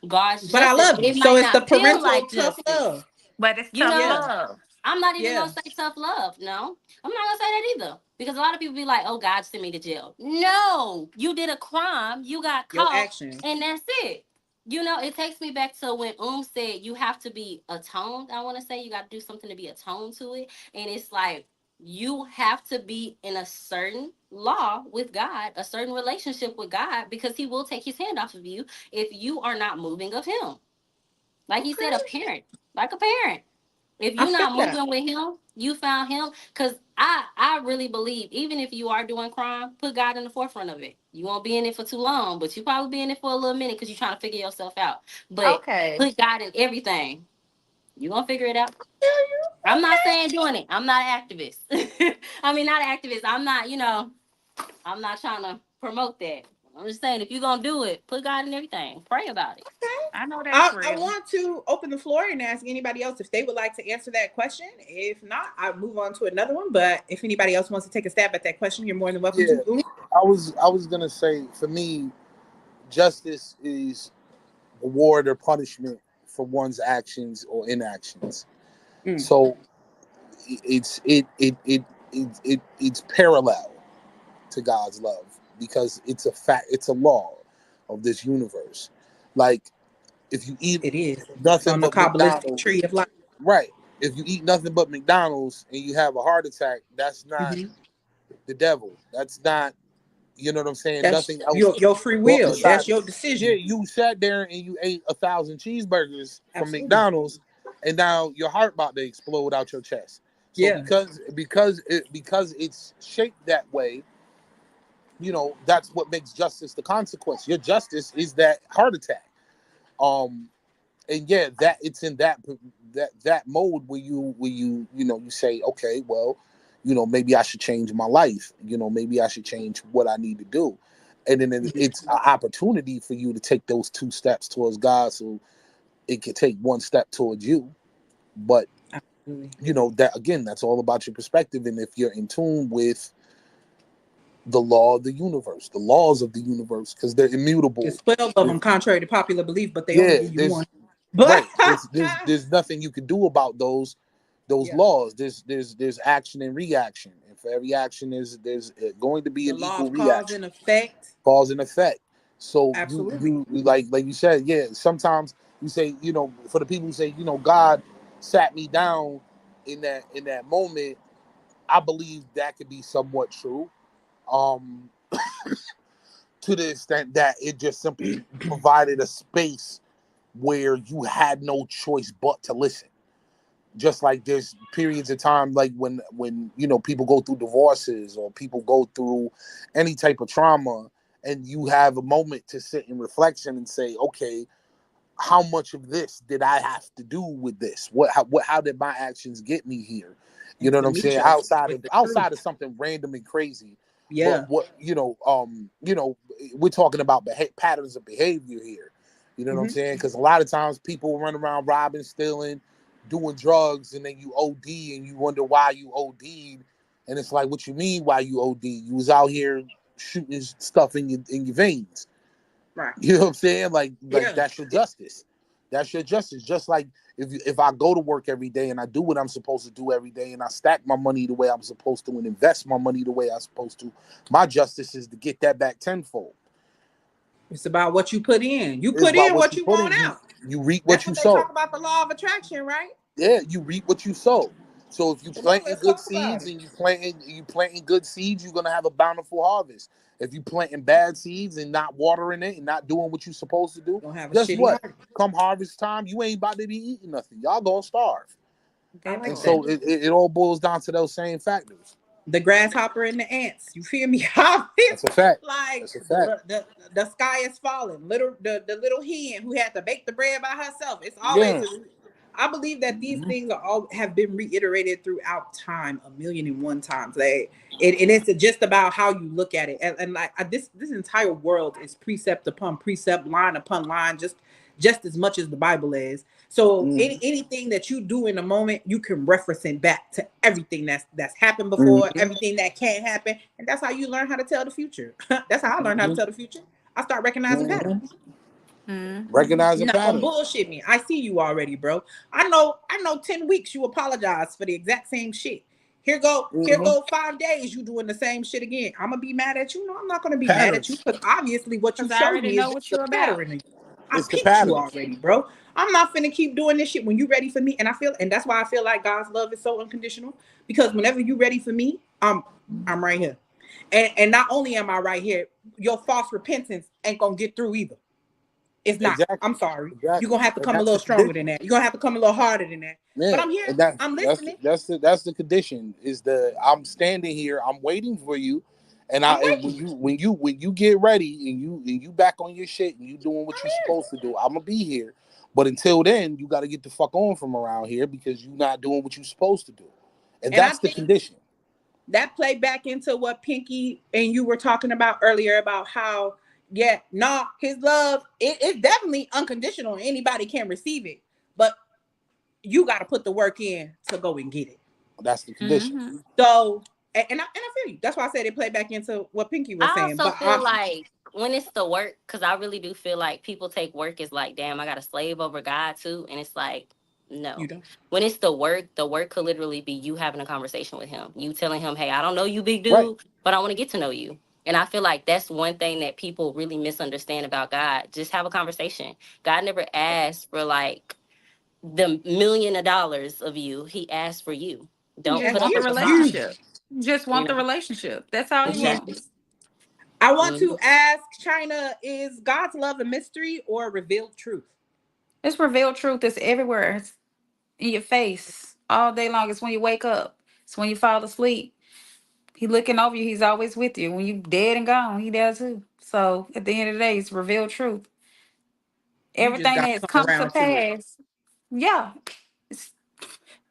God's But I justice, love you. it So might it's the not feel parental like tough justice. love. But it's You tough know, Yeah. love. I'm not even Yeah. gonna say tough love. No, I'm not gonna say that either. Because a lot of people be like, "Oh, God sent me to jail." No, you did a crime, you got Your caught, actions. and that's it. You know, it takes me back to when said you have to be atoned. I want to say you got to do something to be atoned to it, and it's like, you have to be in a certain law with God, a certain relationship with God, because He will take His hand off of you if you are not moving of Him. Like He said, a Okay. parent, like a parent. If I you're feel not that. moving with him, you found him. Cause I really believe, even if you are doing crime, put God in the forefront of it. You won't be in it for too long, but you probably be in it for a little minute because you're trying to figure yourself out. But Okay. put God in everything. You gonna figure it out. I'm not saying doing it. I'm not an activist. I mean, not an activist. I'm not, I'm not trying to promote that. I'm just saying, if you're gonna do it, put God in everything. Pray about it. I know that's I real. want to open the floor and ask anybody else if they would like to answer that question. If not, I'll move on to another one. But if anybody else wants to take a stab at that question, you're more than welcome Yeah, to. I was gonna say, for me, justice is reward or punishment for one's actions or inactions. Mm. So it's parallel to God's love because it's a fact, it's a law of this universe. Like if you eat It is. It's nothing on the but Kabbalistic McDonald's, tree of life. right? If you eat nothing but McDonald's and you have a heart attack, that's not Mm-hmm. the devil. That's not, you know what I'm saying? That's Nothing else. your free But will. That's besides, your yeah, decision. you sat there and you ate 1,000 cheeseburgers from Absolutely. McDonald's, and now your heart about to explode out your chest. So Yeah. because it's shaped that way, you know, that's what makes justice the consequence. Your justice is that heart attack. Um, and yeah, that it's in that mode where you know you say, okay, well, you know, maybe I should change my life. You know, maybe I should change what I need to do. And then it's an opportunity for you to take those 2 steps towards God, so it can take 1 step towards you. But Absolutely. you know that again, that's all about your perspective, and if you're in tune with the law of the universe, the laws of the universe, because they're immutable. There's 12 of them, contrary to popular belief, but they only Yeah, give you there's one. But right. There's nothing you can do about those yeah, laws. There's action and reaction, and for every action there's going to be the an law equal of cause reaction, and effect. cause and effect. So Absolutely. you like you said, yeah. Sometimes you say, you know, for the people who say, you know, God sat me down in that moment. I believe that could be somewhat true. Um, to the extent that it just simply provided a space where you had no choice but to listen. Just like there's periods of time, like when you know people go through divorces or people go through any type of trauma, and you have a moment to sit in reflection and say, okay, how much of this did I have to do with this? How did my actions get me here? You And know to what I'm meet saying? yourself with the truth. Outside of something random and crazy, but Yeah. what you know, we're talking about patterns of behavior here. You know what I'm Mm-hmm. saying? Because a lot of times people run around robbing, stealing, doing drugs, and then you OD and you wonder why you OD'd. And it's like, what you mean why you OD? You was out here shooting stuff in your veins. Right. You know what I'm saying? Like Yeah. that's your justice. That's your justice. Just like if I go to work every day and I do what I'm supposed to do every day and I stack my money the way I'm supposed to and invest my money the way I'm supposed to, my justice is to get that back tenfold. It's about what you put in. You It's put about in what what you you put want in. out. You reap That's what you what they sow. talk about, the law of attraction, right? Yeah, you reap what you sow. So if you Come on, planting let's good talk about seeds it. and you planting good seeds, you're gonna have a bountiful harvest. If you planting bad seeds and not watering it and not doing what you're supposed to do, Don't have a guess shitty what? heart. Come harvest time, you ain't about to be eating nothing. Y'all gonna starve. I That And like part. that. so it all boils down to those same factors. The grasshopper and the ants. You feel me? That's a fact. Like That's a fact. the sky is falling. The little hen who had to bake the bread by herself. It's always. Yeah. I believe that these things are all have been reiterated throughout time 1,000,001 times. Like and it's just about how you look at it. And like this entire world is precept upon precept, line upon line, just as much as the Bible is. So Mm-hmm. anything that you do in a moment, you can reference it back to everything that's happened before, Mm-hmm. everything that can't happen, and that's how you learn how to tell the future. That's how I learned how to tell the future. I start recognizing Mm-hmm. patterns. Mm-hmm. Recognize You're a not gonna pattern. bullshit me. I see you already, bro. I know 10 weeks you apologize for the exact same shit. Here Mm-hmm. go 5 days you doing the same shit again. I'm gonna be mad at you. No, I'm not gonna be mad at you Patterns. because obviously what you Because I showed already me is know just what the you're about. pattern. I It's the peeped you patterns. already, bro. I'm not finna keep doing this shit when you ready for me. And that's why I feel like God's love is so unconditional. Because whenever you ready for me, I'm right here. And not only am I right here, your false repentance ain't gonna get through either. It's not. Exactly. I'm sorry. You're Exactly. gonna have to And come a that's the little stronger condition. than that. You're gonna have to come a little harder than that. But Yeah, I'm here. and that I'm that's listening. that's the condition. Is the I'm standing here. I'm waiting for you, and I'm and waiting. when you get ready and you back on your shit and you doing what I'm you're here. supposed to do, I'm gonna be here. But until then, you got to get the fuck on from around here because you're not doing what you're supposed to do, and And I that's the think condition. that played back into what Pinky and you were talking about earlier about how, yeah, nah, his love, it's definitely unconditional. Anybody can receive it. But you got to put the work in to go and get it. That's the condition. Mm-hmm. So, and I feel you. That's why I said it played back into what Pinky was I saying. also But feel like when it's the work, because I really do feel like people take work as like, damn, I got to slave over God too. And it's like, You no. don't. When it's the work could literally be you having a conversation with him. You telling him, hey, I don't know you, big Right. dude, but I want to get to know you. And I feel like that's one thing that people really misunderstand about God. Just have a conversation. God never asked for like the $1,000,000 of you. He asked for you. You Don't just put As up want the a you, facade, you. relationship. You just you want the know? relationship. That's all he Mhm. Exactly. wants. I want Mhm. to ask China: is God's love a mystery or a revealed truth? It's revealed truth. It's everywhere. It's in your face all day long. It's when you wake up. It's when you fall asleep. He looking over you. He's always with you. When you dead and gone, he there too. So at the end of the day, it's revealed truth. You just Everything got that to has come come to around to it. pass, yeah, it's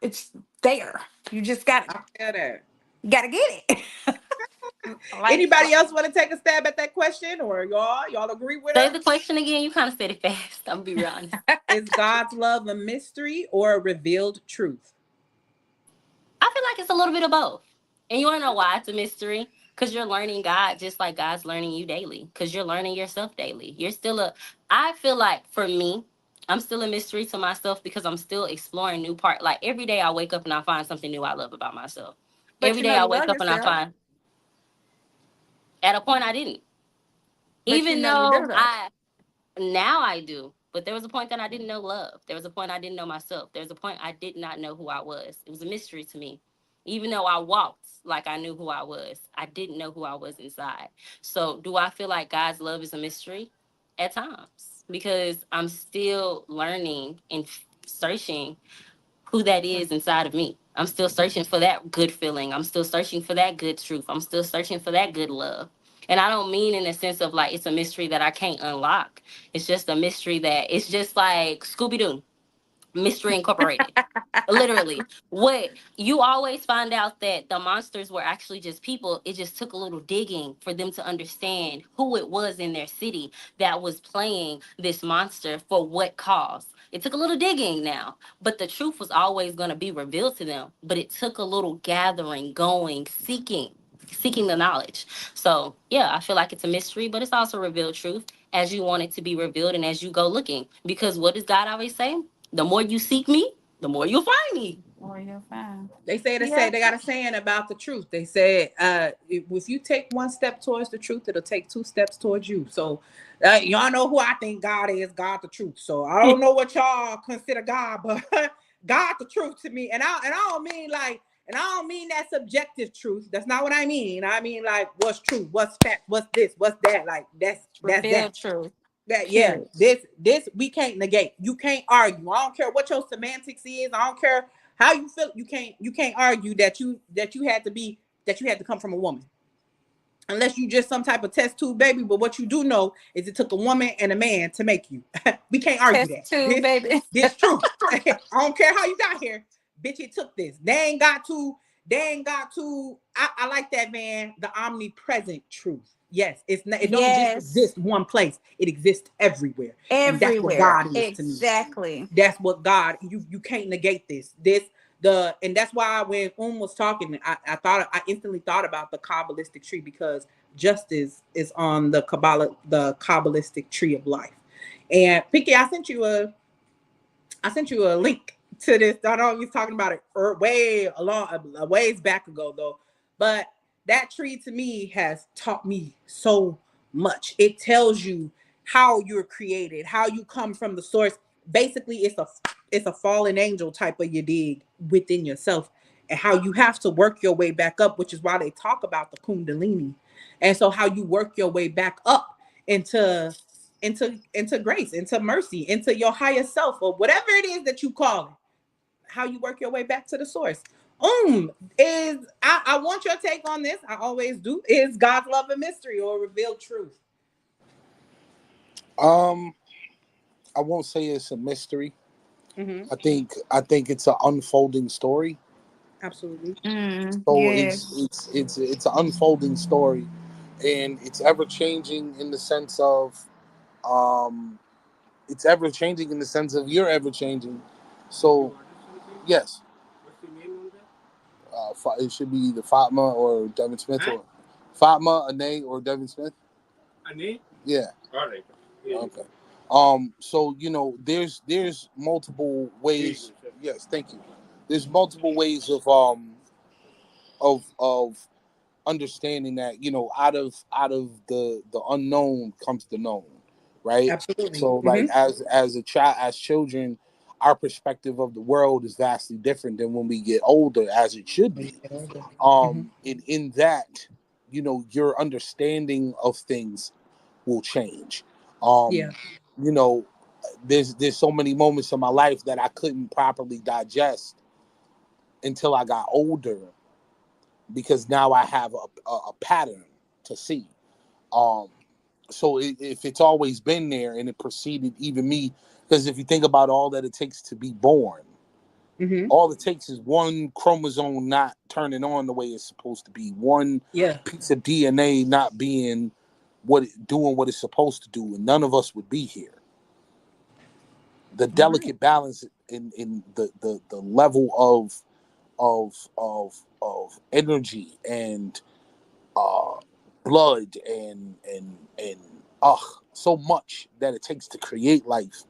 it's there. You just got I feel that. gotta get it. like Anybody else want to take a stab at that question, or y'all agree with Say her? the question again. You kind of said it fast. I'm be real honest. Is God's love a mystery or a revealed truth? I feel like it's a little bit of both. And you want to know why it's a mystery? Because you're learning God just like God's learning you daily. Because you're learning yourself daily. You're still I feel like for me, I'm still a mystery to myself because I'm still exploring new part. Like every day I wake up and I find something new I love about myself. but Every you know day I you wake love up and I yourself. find, at a point I didn't. But you Even know you do though though. now I do. But there was a point that I didn't know love. There was a point I didn't know myself. There was a point I did not know who I was. It was a mystery to me. Even though I walked like I knew who I was, I didn't know who I was inside. So, do I feel like God's love is a mystery? At times, because I'm still learning and searching who that is inside of me. I'm still searching for that good feeling. I'm still searching for that good truth. I'm still searching for that good love. And I don't mean in the sense of like it's a mystery that I can't unlock. It's just a mystery that it's just like Scooby Doo. Mystery Incorporated. Literally. What you always find out that the monsters were actually just people. It just took a little digging for them to understand who it was in their city that was playing this monster for what cause. It took a little digging now, but the truth was always going to be revealed to them. But it took a little gathering, going, seeking the knowledge. So yeah, I feel like it's a mystery, but it's also revealed truth as you want it to be revealed and as you go looking. Because what does God always say? The more you seek me, the more you'll find me. Or you're fine. They Yeah. they got a saying about the truth. They said, if you take one step towards the truth, it'll take two steps towards you. So, y'all know who I think God is. God, the truth. So I don't know what y'all consider God, but God, the truth to me. And I don't mean like, and I don't mean that subjective truth. That's not what I mean. I mean like, what's truth? What's fact? What's this? What's that? Like that's that. Revealed truth. That yeah, Period. this we can't negate. You can't argue. I don't care what your semantics is. I don't care how you feel. You can't argue that you had to come from a woman, unless you just some type of test tube baby. But what you do know is it took a woman and a man to make you. We can't argue Test that. tube, this baby. this true. I don't care how you got here, bitch. It took this. I like that, man. The omnipresent truth. Yes, it don't just Yes. exist one place. It exists everywhere. And that's what Everywhere. God is to me. Exactly. That's what God, you can't negate this. And that's why when was talking, I instantly thought about the Kabbalistic tree, because justice is on the Kabbalistic tree of life. And Pinky, I sent you a link to this. I know we was talking about it a ways back ago though. But that tree to me has taught me so much. It tells you how you're created, how you come from the source. Basically, it's a fallen angel type of you dig within yourself, and how you have to work your way back up, which is why they talk about the kundalini. And so how you work your way back up into into grace, into mercy, into your higher self, or whatever it is that you call it. How you work your way back to the source. Is I want your take on this. I always do. Is God's love a mystery or revealed truth? Um, I won't say it's a mystery. Mm-hmm. I think it's an unfolding story. Absolutely. So Yes. it's an unfolding story, and it's ever changing in the sense of um, it's ever changing in the sense of you're ever changing. So yes, it should be either Fatma or Devin Smith, or Fatma, Ane, or Devin Smith. Yeah. All right. Okay. So there's multiple ways. Yes, thank you. There's multiple ways of understanding that out of the unknown comes the known, right? Absolutely. So like as a child, as children, our perspective of the world is vastly different than when we get older, as it should When you be. get older. Hmm. In that, your understanding of things will change. Yeah. um you know there's so many moments in my life that I couldn't properly digest until I got older, because now I have a pattern to see. Um, so if it's always been there and it preceded even me, because if you think about all that it takes to be born, Hmm. all it takes is one chromosome not turning on the way it's supposed to be, one Yeah. piece of DNA not being doing what it's supposed to do, and none of us would be here. The All right. delicate balance in the level of energy and uh, blood and so much that it takes to create life,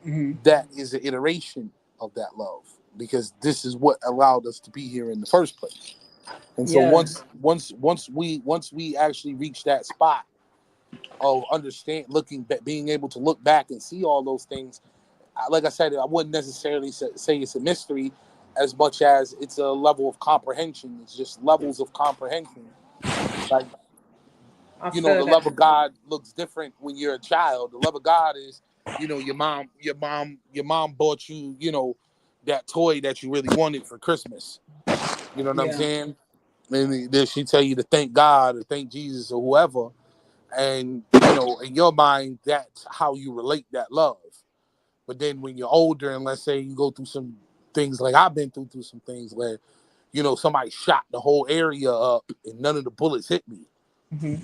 Hmm. that is an iteration of that love, because this is what allowed us to be here in the first place. And so Yeah. once we actually reach that spot of understand looking being able to look back and see all those things, like I said, I wouldn't necessarily say it's a mystery as much as it's a level of comprehension. It's just levels of comprehension. Like, I the feel love that. of God looks different when you're a child. The love of God is, your mom bought you, that toy that you really wanted for Christmas. You know what I'm Yeah. saying? And then she tell you to thank God or thank Jesus or whoever. And, in your mind, that's how you relate that love. But then when you're older, and let's say you go through some things, like I've been through some things where, somebody shot the whole area up and none of the bullets hit me. Hmm.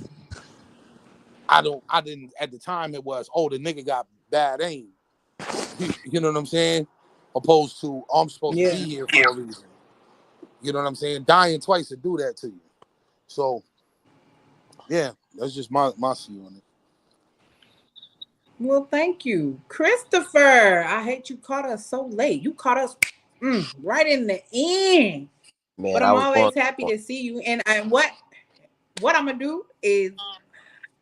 I didn't, at the time it was, oh, the nigga got bad aim. You know what I'm saying? Opposed to, oh, I'm supposed to be Yeah. here for a reason. You know what I'm saying? Dying twice to do that to you. So yeah, that's just my view on it. Well, thank you, Christopher. I hate you caught us so late. You caught us right in the end. But Man, I I'm was going always happy through to see you. And what I'm gonna do is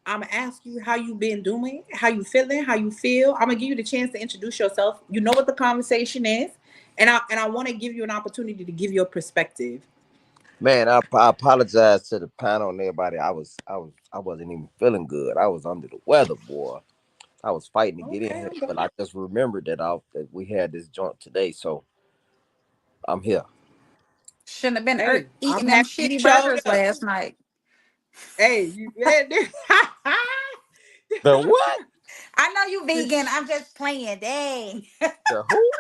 I'm gonna ask you how you been doing, how you feeling, how you feel. I'm gonna give you the chance to introduce yourself. You know what the conversation is, and I want to give you an opportunity to give your perspective. man, I apologize to the panel and everybody. I wasn't even feeling good. I was under the weather, boy. I was fighting to get in Okay, here, I'm but done. I just remembered that we had this joint today, so I'm here. Shouldn't have been Hey, I'm eating them happy you shitty showed burgers up. last night. Hey, you The what? I know you the, vegan. sh- I'm just playing. Dang. The who?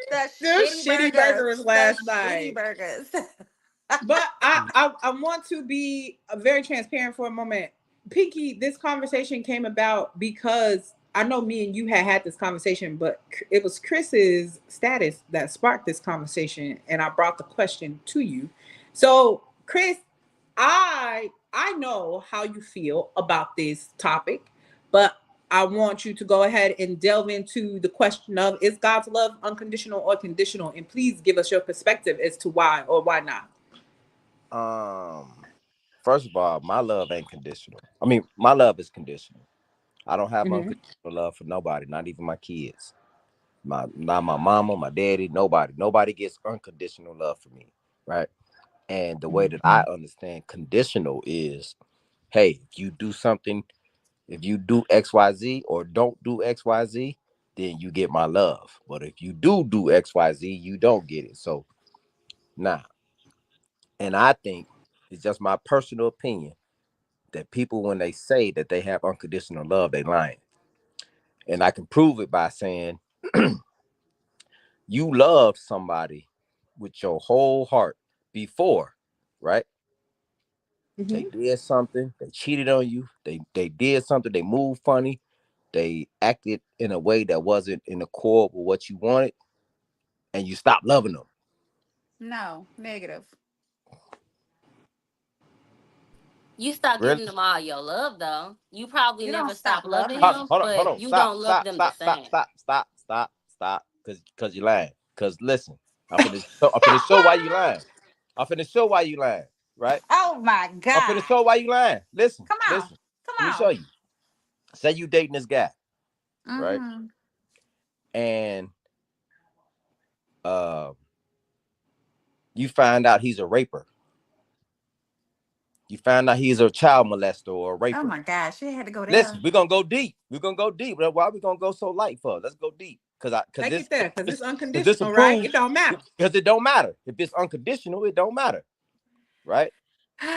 The the shitty shitty burgers. burgers The last shitty night. burgers. But I want to be very transparent for a moment. Pinky, this conversation came about because I know me and you had this conversation, but it was Chris's status that sparked this conversation, and I brought the question to you. So, Chris, I know how you feel about this topic, but I want you to go ahead and delve into the question of, is God's love unconditional or conditional? And please give us your perspective as to why or why not. Um, First of all, my love ain't conditional. I mean, my love is conditional. I don't have Mm-hmm. unconditional love for nobody, not even my kids. Not my mama, my daddy, nobody. Nobody gets unconditional love for me, right? And the way Mm-hmm. that I understand conditional is, hey, if you do XYZ or don't do XYZ, then you get my love. But if you do XYZ, you don't get it. So nah. And I think it's just my personal opinion that people, when they say that they have unconditional love, they lying. And I can prove it by saying you love somebody with your whole heart before, right? They Mm-hmm. did something, they cheated on you, they did something, they moved funny, they acted in a way that wasn't in accord with what you wanted, and you stopped loving them. No, negative. You stop Really? giving them all your love, though. You probably You don't never stop stop loving loving him, him. Hold but on. you Stop, don't love stop, them the stop, stop, same. stop, stop, stop, stop. Cause you lying. Cause listen, I'm finna show why you lying. I'm finna show why you lying. Right? Oh my I'm finna God. show why you lying. Listen, Come on. listen. Let me Come show on. you. Say you dating this guy, right? Mm-hmm. And uh, you find out he's a raper. You find out he's a child molester or a Oh raper. my gosh, she had to go Listen, there. we're gonna go deep. We're gonna go deep. Why we gonna go so light for? Let's go deep. Cause Take this it there, because it's cause this unconditional, right? It approves don't matter. because it don't matter. If it's unconditional, it don't matter. Right?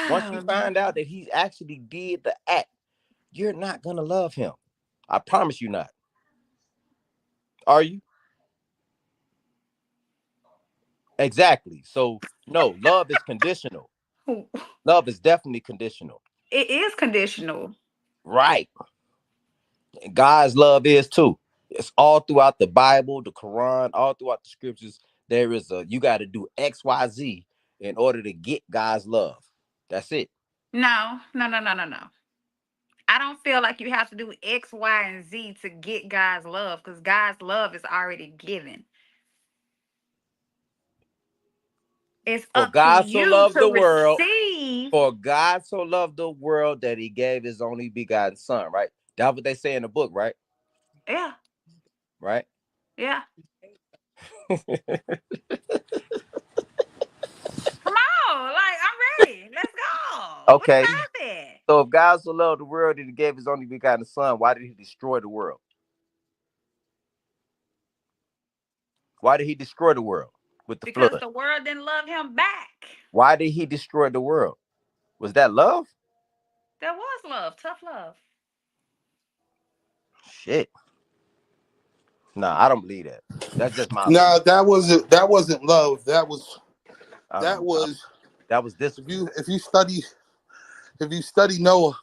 Once you find out that he actually did the act, you're not gonna love him. I promise you not. Are you? Exactly. So no, love is conditional. Love is definitely conditional. It is conditional. Right. And God's love is too. It's all throughout the Bible, the Quran, all throughout the scriptures. There is you got to do XYZ in order to get God's love. That's it. No, no, no, no, no, no. I don't feel like you have to do X, Y, and Z to get God's love because God's love is already given. It's For up to God so you loved to the world, receive. for God so loved the world that he gave his only begotten son, right? That's what they say in the book, right? Yeah, Right? yeah. Come on, like I'm ready. Let's go. What Okay. time is it? So if God so loved the world that he gave his only begotten son, why did he destroy the world? Why did he destroy the world with the Because flood? the world didn't love him back. Why did he destroy the world? Was that love? There was love, tough love. Shit. Nah, I don't believe that. That's just my No, opinion. that wasn't love. That was I that don't. was That was if discipline. you study Noah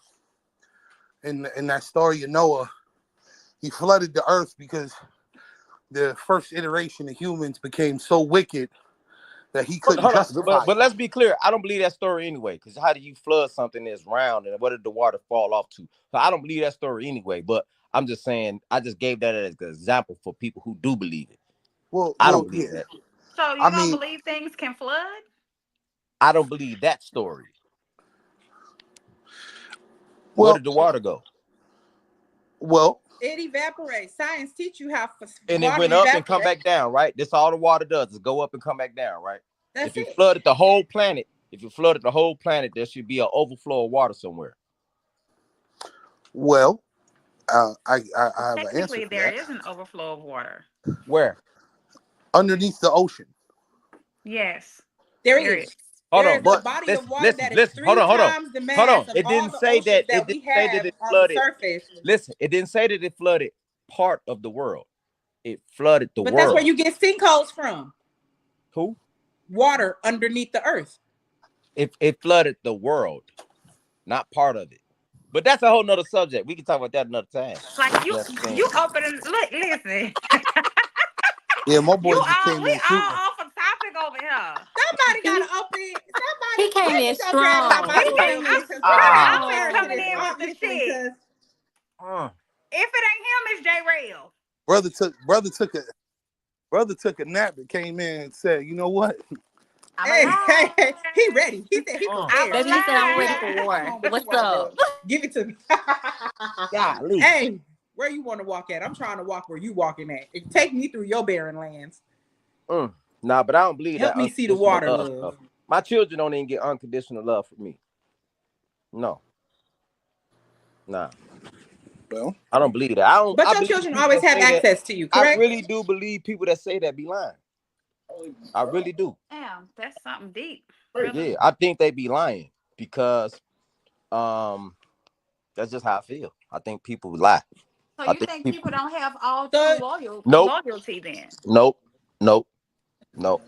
in that story of Noah, he flooded the earth because the first iteration of humans became so wicked that he couldn't Hold on, justify but it. let's be clear. I don't believe that story anyway. Because how do you flood something that's round and what did the water fall off to? So I don't believe that story anyway. But I'm just saying, I just gave that as an example for people who do believe it. I don't believe Yeah. that. So I you don't mean, believe things can flood? I don't believe that story. Where well, did the water go? well, It evaporates. Science teach you how And it water went up and come evaporates. back down, right? This all the water does is go up and come back down, right? That's If you it. flooded the whole planet, there should be an overflow of water somewhere. well. I have an answer Technically, for there that. is an overflow of water. Where? Underneath the ocean, Yes, There there is. is. Hold There on. is a but body of Listen, water listen, that is listen. Hold three on, hold on. times the Hold on. mass of It all didn't the say oceans that that we have it on the flooded. surface. Listen, it didn't say that it flooded part of the world. It flooded the But that's where world. you get sinkholes from. Who? Water underneath the earth. It flooded the world, not part of it. But that's a whole nother subject. We can talk about that another time. Like You know what I'm saying? you open and look, listen. yeah, my boy You just all came we in all shooting. off a topic over here. Somebody got He, to open. he Somebody, came let in me go grab my strong. He He Bible real came. came in quick because Chris we're Ah, gonna always return to coming this in with art the history shit. because If it ain't him, it's J Rail. Brother took a nap and came in and said, "You know what? I'm hey, alive. he ready. He said he I'm prepared. Baby, he said I'm He ready alive. for ready. Come war. on, what you What's want, up? love? Give it to me. golly. Hey, where you want to walk at? I'm trying to walk where you walking at. Take me through your barren lands. Nah, but I don't believe Help that me see the unconditional water, love love. stuff. My children don't even get unconditional love from me. No, nah. Well, I don't believe that. But I your believe children people always that have say that. access to you, I correct? really do believe people that say that be lying. I really do. Damn, that's something deep. Really. Yeah, I think they be lying because um that's just how I feel. I think people lie. So I you think think people people don't have all true So, nope, loyalty then? nope, nope, nope.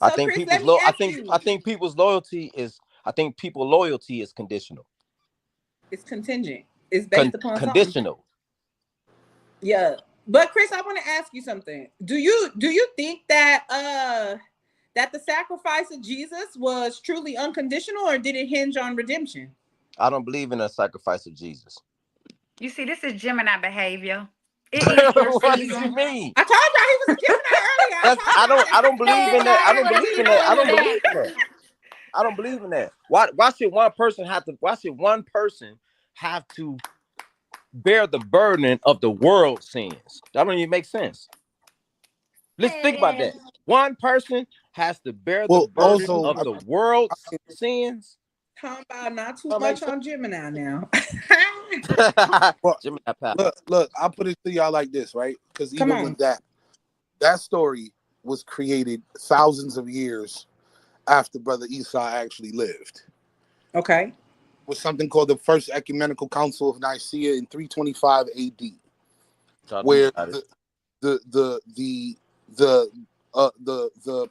I so think Chris, let people's me lo- ask you. I think people loyalty is conditional. It's contingent. It's based upon something. Conditional. Yeah. But Chris, I want to ask you something. Do you think that that the sacrifice of Jesus was truly unconditional, or did it hinge on redemption? I don't believe in a sacrifice of Jesus. You see, this is Gemini behavior. It is your What do you season. mean? I told y'all he was a Gemini earlier. I That's told y'all I don't that. believe in that. I don't believe in that. I don't believe in Exactly. that. I don't believe in that. Why should one person have to? Why should one person have to bear the burden of the world's sins? That don't even make sense. Let's think about that. One person has to bear the Well, burden also, of the world's sins. Talking about not too That much makes on Gemini now. sense. well, Jimmy Pal. look, I'll put it to y'all like this, right? Because Come even on. with that story was created thousands of years after Brother Esau actually lived. Okay. Was something called the First Ecumenical Council of Nicaea in 325 A.D., where the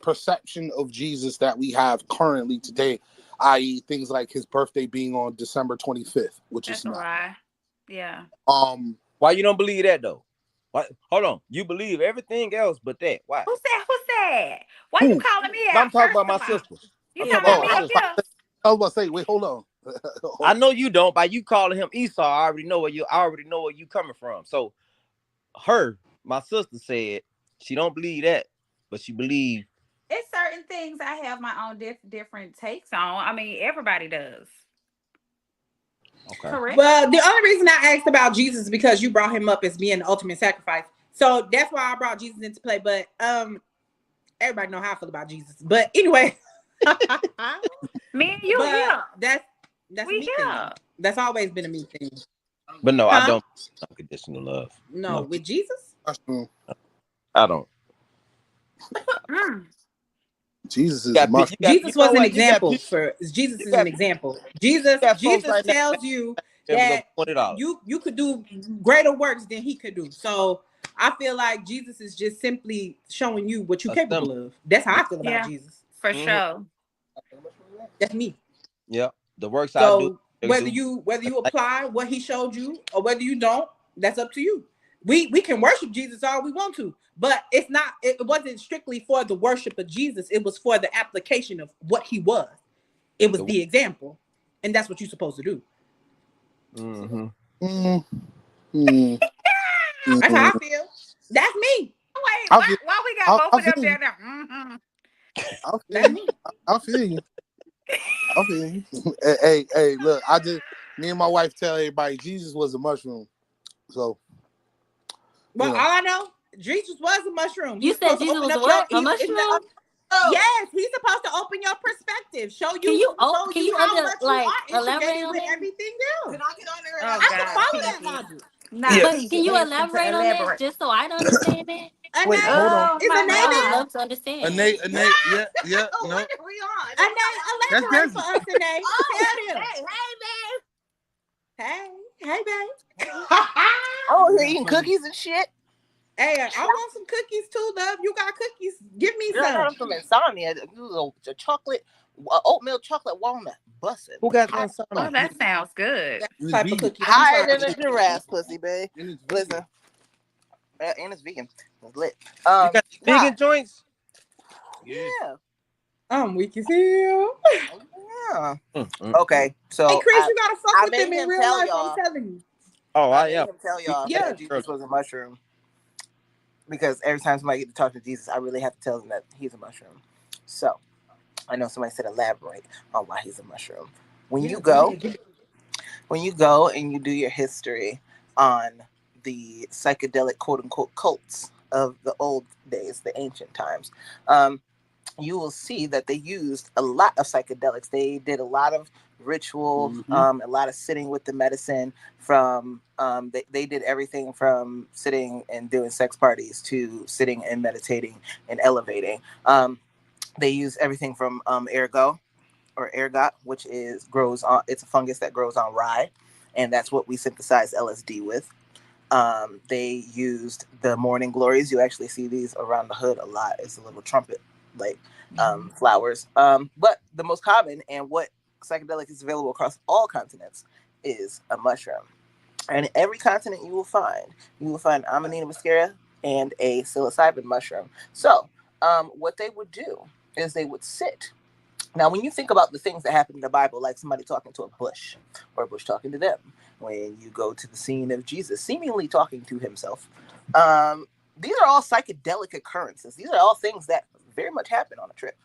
perception of Jesus that we have currently today, i.e., things like his birthday being on December 25th, which That's is a not. lie. Yeah. Why you don't believe that though? Why? Hold on. You believe everything else but that. Why? Who's that? Who's that? Why you Who? calling me I'm out talking first about my of all? sister. You I'm talking talking about about me my up sister. here? I was about to say, wait, hold on. I know you don't. By you calling him Esau, I already know where you coming from. So my sister said she don't believe that, but she believe. It's certain things I have my own different takes on. I mean, everybody does. Okay. Correct? Well, the only reason I asked about Jesus is because you brought him up as being the ultimate sacrifice. So that's why I brought Jesus into play. But everybody know how I feel about Jesus. But anyway. Me and you But here. that's a We me thing. here. That's always been a me thing. But no, I Huh? don't unconditional love. No, with Jesus? I don't. Mm. Jesus is a must. Jesus You know was an what? You got example people. for Jesus You is an got example. you got folks Jesus right now tells you members over that $20. you could do greater works than he could do. So I feel like Jesus is just simply showing you what you're A symbol. capable of. That's how I feel about Yeah, Jesus. for Mhm. sure. That's me. Yeah. The works I do. So whether you apply what he showed you or whether you don't, that's up to you. We can worship Jesus all we want to, but it wasn't strictly for the worship of Jesus. It was for the application of what he was. It was the example. And that's what you're supposed to do. Mm-hmm. Mm, That's how I mm. feel. That's me. Wait, I feel, why we got both I of them feel you. down there? Mm-hmm. I feel That's you. me. I feel you. I feel you. Hey, look, me and my wife tell everybody Jesus was a mushroom. So, Well, all I know, Jesus was a mushroom. You He's said supposed to Jesus open was up what? A mushroom? yes, he's supposed to open your perspective, show Can you you how much you like are elaborate integrated on with that? everything else. Can I get on there? Oh, I can God, follow that Pinky. logic. Nah, Yeah. But Pinky, can you listen to elaborate on that elaborate. just so I don't understand that? A wait, name hold on. Oh, is my a Because I would name. love to God. understand. Yeah. What No, are we on? A name. that's Elaborate for Desi. us, Anae. Oh, Tell them. hey, Hey, babe. Oh, you're eating cookies and shit. Hey, I want some cookies too, love. You got cookies? Give me Girl, I some. got them from Insomnia. A chocolate, oatmeal chocolate walnut bussin'. Who got High, Oh, insomnia? that sounds good. That's the type of cookie I'm higher trying than to a get. girafffe pussy, babe. And it's Listen, and it's vegan. It's lit. You got God, vegan joints? yeah, I'm weak as hell. yeah. Mm-mm. Okay, Hey, so Chris, you gotta fuck I with them made in him real tell life. I'm y'all. telling you. Oh, I I made am. him tell y'all Yeah. that Jesus was a mushroom because every time somebody get to talk to Jesus, I really have to tell them that he's a mushroom. So I know somebody said elaborate on why he's a mushroom. When you go and you do your history on the psychedelic quote unquote cults of the old days, the ancient times, you will see that they used a lot of psychedelics. They did a lot of ritual, a lot of sitting with the medicine. They did everything from sitting and doing sex parties to sitting and meditating and elevating. They use everything from ergot, which grows on. It's a fungus that grows on rye, and that's what we synthesize LSD with. They used the morning glories. You actually see these around the hood a lot. It's a little trumpet like flowers. But the most common and what psychedelic is available across all continents is a mushroom. And in every continent you will find Amanita muscaria and a psilocybin mushroom. So what they would do is they would sit Now, when you think about the things that happen in the Bible, like somebody talking to a bush or a bush talking to them, when you go to the scene of Jesus seemingly talking to himself, these are all psychedelic occurrences. These are all things that very much happen on a trip.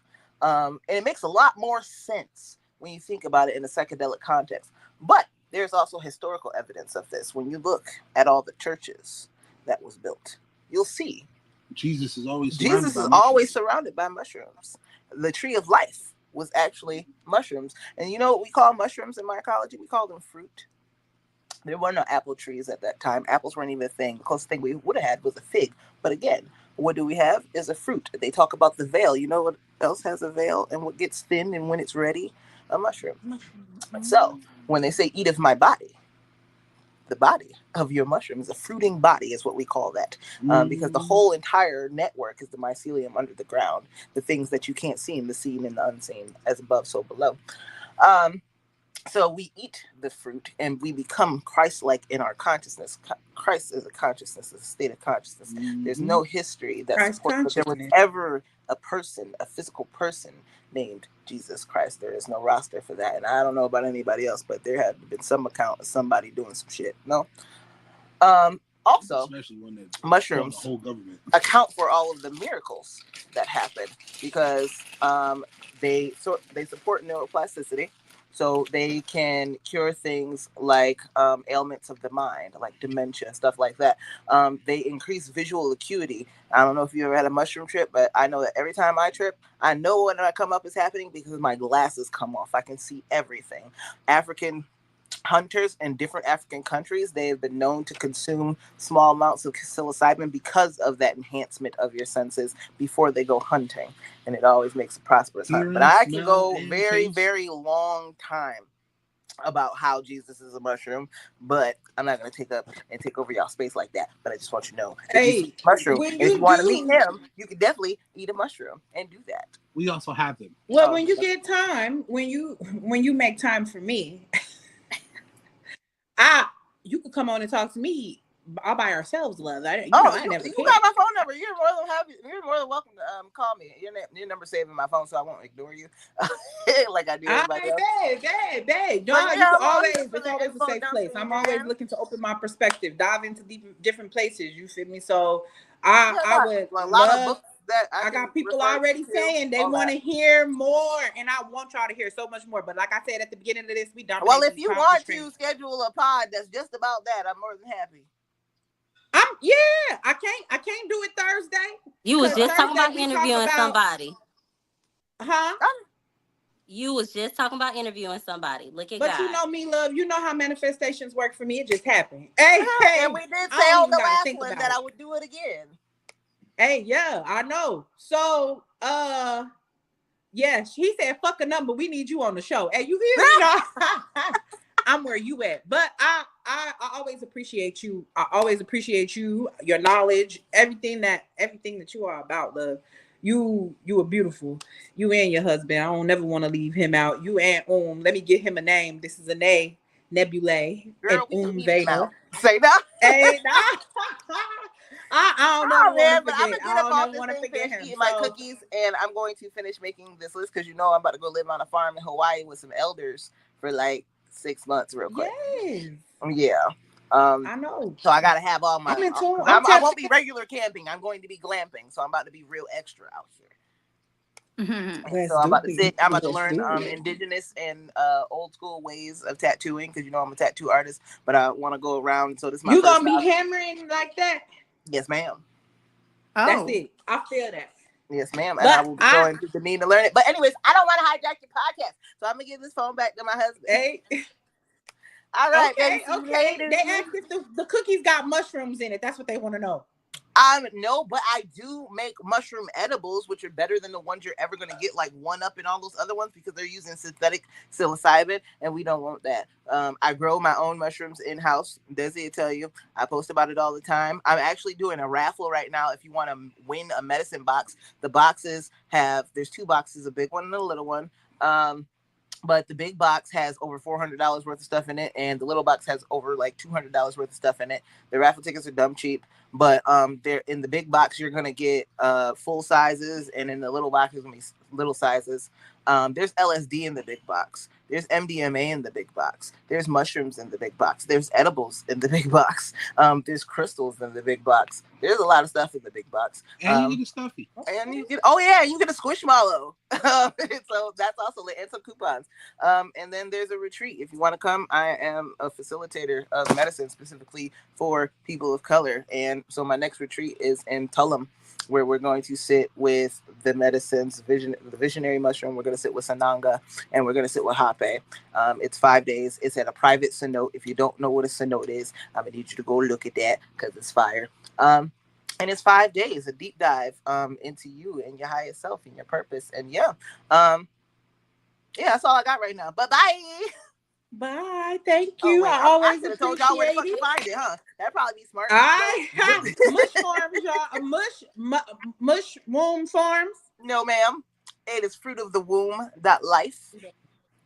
And it makes a lot more sense when you think about it in a psychedelic context. But there's also historical evidence of this. When you look at all the churches that was built, you'll see Jesus is always surrounded by mushrooms. The tree of life was actually mushrooms. And you know what we call mushrooms in mycology? We call them fruit. There were no apple trees at that time. Apples weren't even a thing. The closest thing we would have had was a fig. But again, what do we have is a fruit. They talk about the veil. You know what else has a veil and what gets thin and when it's ready? A mushroom. So when they say eat of my body, the body of your mushroom is a fruiting body is what we call that, because the whole entire network is the mycelium under the ground, the things that you can't see in the seen and the unseen, as above so below. So we eat the fruit and we become Christ-like in our consciousness. Christ is a consciousness, a state of consciousness. There's no history that supports that there was ever a person, a physical person named Jesus Christ. There is no roster for that. And I don't know about anybody else, but there had been some account of somebody doing some shit. No. Also, mushrooms the whole government account for all of the miracles that happen because they support neuroplasticity. So they can cure things like ailments of the mind, like dementia, stuff like that. They increase visual acuity. I don't know if you ever had a mushroom trip, but I know that every time I trip, I know when I come up is happening because my glasses come off. I can see everything. African hunters in different African countries, they have been known to consume small amounts of psilocybin because of that enhancement of your senses before they go hunting. And it always makes a prosperous hunt. But I can go very, very long time about how Jesus is a mushroom, but I'm not going to take over y'all space like that. But I just want you to know, hey, mushroom. And if you want to meet him, you can definitely eat a mushroom and do that. We also have them. Well, when you get time, when you make time for me, you could come on and talk to me all by ourselves, love. I never you got my phone number. You're more than welcome to call me. Your number saved in my phone, so I won't ignore you like I do everybody else. Bad. Dog, it's always a safe place. I'm always looking to open my perspective, dive into different places. You feel me? So I would love of books that I got people already saying they want to hear more, and I want y'all to hear so much more. But like I said at the beginning of this, well, if you want to schedule a pod that's just about that, I'm more than happy. I can't do it Thursday. You was just talking about interviewing somebody. Huh? You was just talking about interviewing somebody. Look at but God. You know me, love. You know how manifestations work for me. It just happened. Hey, and we did say on the last one that I would do it again. Hey, yeah, I know. So, yeah, he said, "Fuck a number. We need you on the show." Hey, you hear me? I'm where you at, but I always appreciate you. I always appreciate you, your knowledge, everything that you are about, love. You are beautiful. You and your husband. I don't never want to leave him out. You and let me give him a name. This is a Nebulae. Girl, and Vader. Say that. Hey, I don't know, man, but I'm gonna get up off this thing, finish eating my cookies, and I'm going to finish making this list because I'm about to go live on a farm in Hawaii with some elders for like 6 months, real quick. Yes. Yeah. I know. So I gotta have all my. I won't be regular camping. I'm going to be glamping, so I'm about to be real extra out here. So I'm about to learn indigenous and old school ways of tattooing because I'm a tattoo artist, but I want to go around. So this is my. You gonna be hammering like that? Yes, ma'am. Oh. That's it. I feel that. Yes, ma'am. And I will be going to the need to learn it. But anyways, I don't want to hijack your podcast, so I'm gonna give this phone back to my husband. Hey. All right. Okay. They asked if the cookies got mushrooms in it. That's what they want to know. No, but I do make mushroom edibles, which are better than the ones you're ever going to get, like One Up and all those other ones, because they're using synthetic psilocybin, and we don't want that. I grow my own mushrooms in-house. Desi will tell you. I post about it all the time. I'm actually doing a raffle right now. If you want to win a medicine box, the boxes there's 2 boxes, a big one and a little one. But the big box has over $400 worth of stuff in it, and the little box has over like $200 worth of stuff in it. The raffle tickets are dumb cheap. But they're in the big box. You're gonna get full sizes, and in the little box, there's gonna be little sizes. There's LSD in the big box. There's MDMA in the big box. There's mushrooms in the big box. There's edibles in the big box. There's crystals in the big box. There's a lot of stuff in the big box. And you get a stuffy. And you get, oh yeah, you get a squishmallow. So that's also lit, and some coupons. And then there's a retreat. If you want to come, I am a facilitator of medicine specifically for people of color. And so my next retreat is in Tulum, where we're going to sit with the medicines, the visionary mushroom. We're going to sit with Sananga, and we're going to sit with Hape. It's 5 days. It's at a private cenote. If you don't know what a cenote is, I'm going to need you to go look at that because it's fire. And it's 5 days, a deep dive into you and your highest self and your purpose. And yeah, that's all I got right now. Bye-bye. Bye. Thank you. I always could have told y'all where the fuck to find it, huh? That'd probably be smart. Mush Farms, y'all. Mush Womb Farms. No, ma'am. It is fruit of the womb. Life.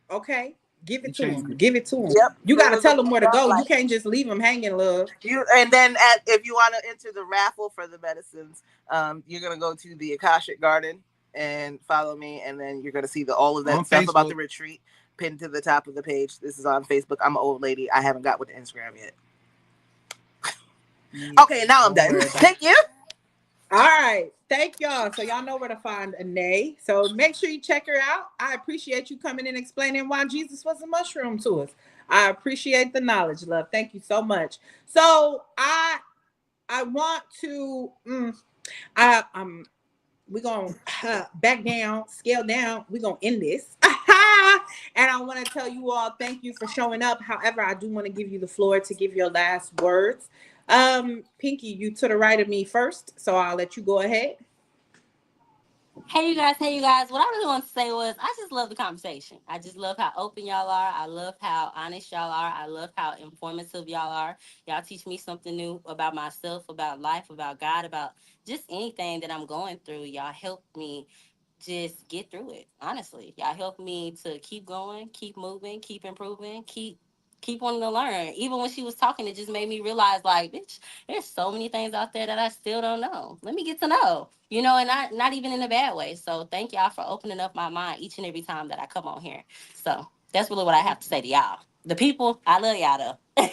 Okay. Give it to him. Give it to him. Yep. You got to tell them where to go. You can't just leave them hanging, love. And then if you want to enter the raffle for the medicines, you're going to go to the Akashic Garden and follow me. And then you're going to see all of that on stuff Facebook. About the retreat pinned to the top of the page. This is on Facebook. I'm an old lady. I haven't got with the Instagram yet. Okay, now I'm done. Thank you. All right. Thank y'all. So y'all know where to find Anae. So make sure you check her out. I appreciate you coming in and explaining why Jesus was a mushroom to us. I appreciate the knowledge, love. Thank you so much. So I want to we're gonna back down, scale down. We're gonna end this. And I want to tell you all thank you for showing up. However, I do want to give you the floor to give your last words. Pinky, you to the right of me first, so I'll let you go ahead. Hey you guys. What I really want to say was I just love the conversation. I just love how open y'all are. I love how honest y'all are. I love how informative y'all are. Y'all teach me something new about myself, about life, about God, about just anything that I'm going through. Y'all help me just get through it. Honestly, y'all help me to keep going, keep moving, keep improving, keep wanting to learn. Even when she was talking, it just made me realize, like, bitch, there's so many things out there that I still don't know. Let me get to know, and not even in a bad way. So thank y'all for opening up my mind each and every time that I come on here. So that's really what I have to say to y'all. The people, I love y'all though.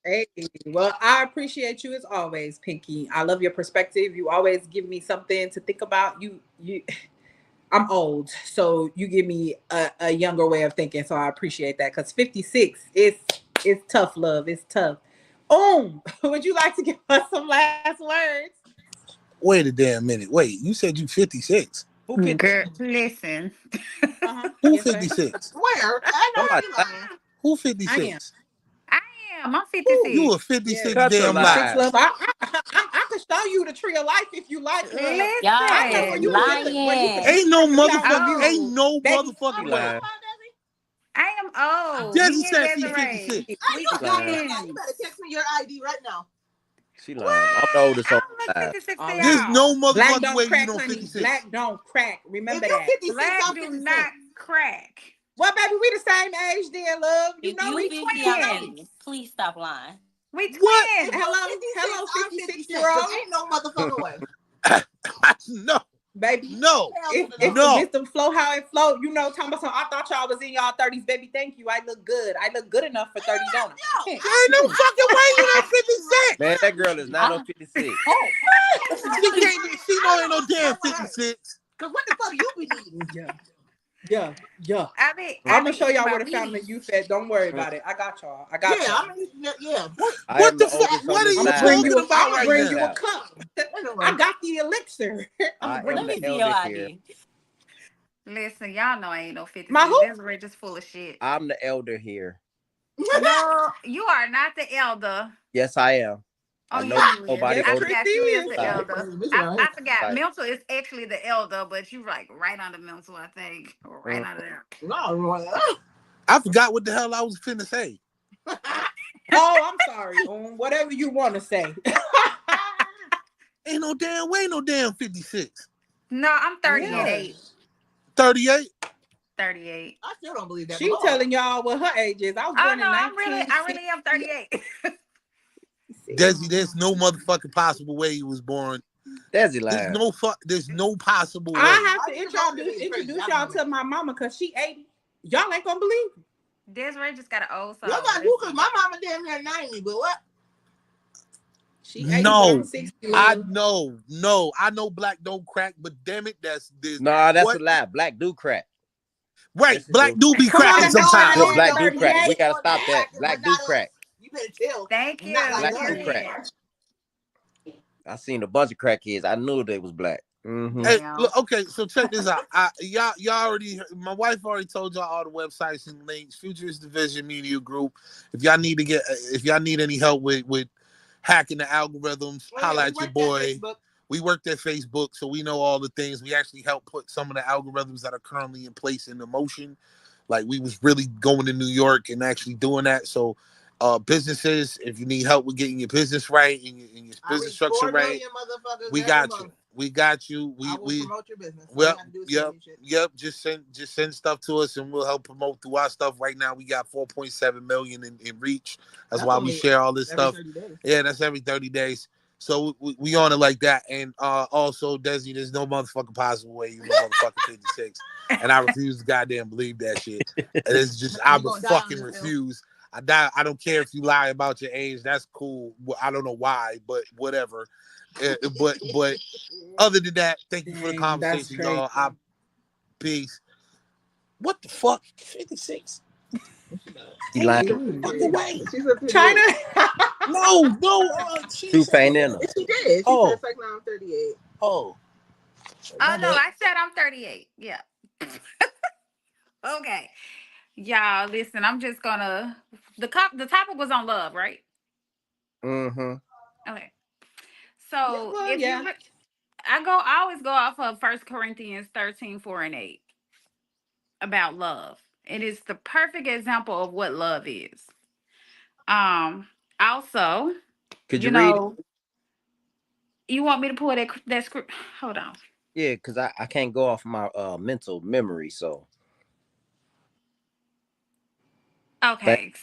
Hey, well, I appreciate you as always, Pinky. I love your perspective. You always give me something to think about. I'm old, so you give me a younger way of thinking. So I appreciate that because 56 it's tough, love. It's tough. Would you like to give us some last words? Wait a damn minute. Wait, you said you 56. Who 56? Girl, listen. Who Yes, 56? Where? I know Somebody you lying. Who I am. 56? I am. I'm Who? 56. You a 56 Cut the damn lie. lie. Love. I could show you the tree of life if you like, love. I know where Listen. you lying. could where you could Ain't no check us out motherfucking, on ain't no Baby, motherfucking She way. lying. I am old. Desi Me said and she's Desiree. 56. We She lying. You better text me your ID right now. She lying. I'm the oldest on I don't the look side. 56 to All right. There's y'all. no Black motherfucking don't way you crack, know honey. 56. Black don't crack. Remember If you're that. 56, Black I'm do 56. not crack. Well, baby, we the same age then, love. You If know you we 50, you I'm know. 50. Please stop lying. We What? twins. Hello, I'm 56-year-old. Ain't no motherfucking way. No, Baby. no, If the no. wisdom flow how it flow, talking about some, I thought y'all was in y'all 30s, baby. Thank you. I look good. I look good enough for 30, don't I? There ain't no fucking way you know 56. Man, that girl is not no 56. She know ain't no damn 56. Because what the fuck you be eating? Yeah. I'm gonna show y'all where the fountain of youth at. Don't worry about it. I got y'all. I got y'all. Yeah. I What am the the fuck? oldest What on are this you I'm gonna side. bring talking you about right bring you now? a cup. I got the elixir. I bring am Let me the see your elder here. ID. Listen, y'all know I ain't no My 56. who? Desiree just full of shit. I'm the elder here. No, you are not the elder. Yes, I am. Oh, I know yeah, you is. nobody Yes, I know this forgot Christy you is is. the side. elder. I forgot. Like, Mental is actually the elder, but you like right under mental, I think. Or right under there. I forgot what the hell I was finna say. Oh, I'm sorry. Whatever you want to say. Ain't no damn way, no damn 56. No, I'm 38. Yeah. 38? 38. I still don't believe that. She telling y'all what her age is. I was Oh born no, in I really am 38. Desi, there's no motherfucking possible way he was born. Desi lying. There's no possible way. I have to introduce y'all to my mama because she 80. Y'all ain't gonna believe it. Desiree just got an old soul. Y'all got who? Cause my mama damn near 90, but what? She 80, No, 60. I know black don't crack, but damn it, that's this. Nah, that's a lie. Black do crack. Right, Yes, black do. do be Come cracking on, no, sometimes. I Black am do crack. 38. We gotta stop that. Black do crack. You better chill. Thank you. Not like Black do her. crack. I seen a bunch of crackheads. I knew they was black. Mm-hmm. Hey, look, okay, so check this out. Y'all already. My wife already told y'all all the websites and links. Futurist Division Media Group. If y'all need any help with hacking the algorithms, holla at your boy. We worked at Facebook, so we know all the things. We actually help put some of the algorithms that are currently in place into motion. Like we was really going to New York and actually doing that. So businesses, if you need help with getting your business right and your business structure right, we got you. We got you. We promote your business. Well, yep. Just send stuff to us, and we'll help promote through our stuff. Right now, we got 4.7 million in reach. That's why we share all this stuff. Yeah, that's every 30 days. So we on it like that. And also, Desi, there's no motherfucking possible way you motherfucking 56. And I refuse to goddamn believe that shit. It's just I would fucking refuse. I don't care if you lie about your age. That's cool. Well, I don't know why, but whatever. But other than that, thank you for the conversation, y'all. Peace. What the fuck? 56. He lying. Fucking way. China. No. Two faint in her. She did. She said it's like now I'm 38. Oh no, I said I'm 38. Yeah. Okay. Y'all, listen, I'm just gonna the topic was on love, right? Mm-hmm. Okay. So Yeah. I always go off of 1 Corinthians 13:4-8 about love. It is the perfect example of what love is. Also, Could you read it? You want me to pull that script? Hold on. Yeah, because I can't go off my mental memory, so. Okay.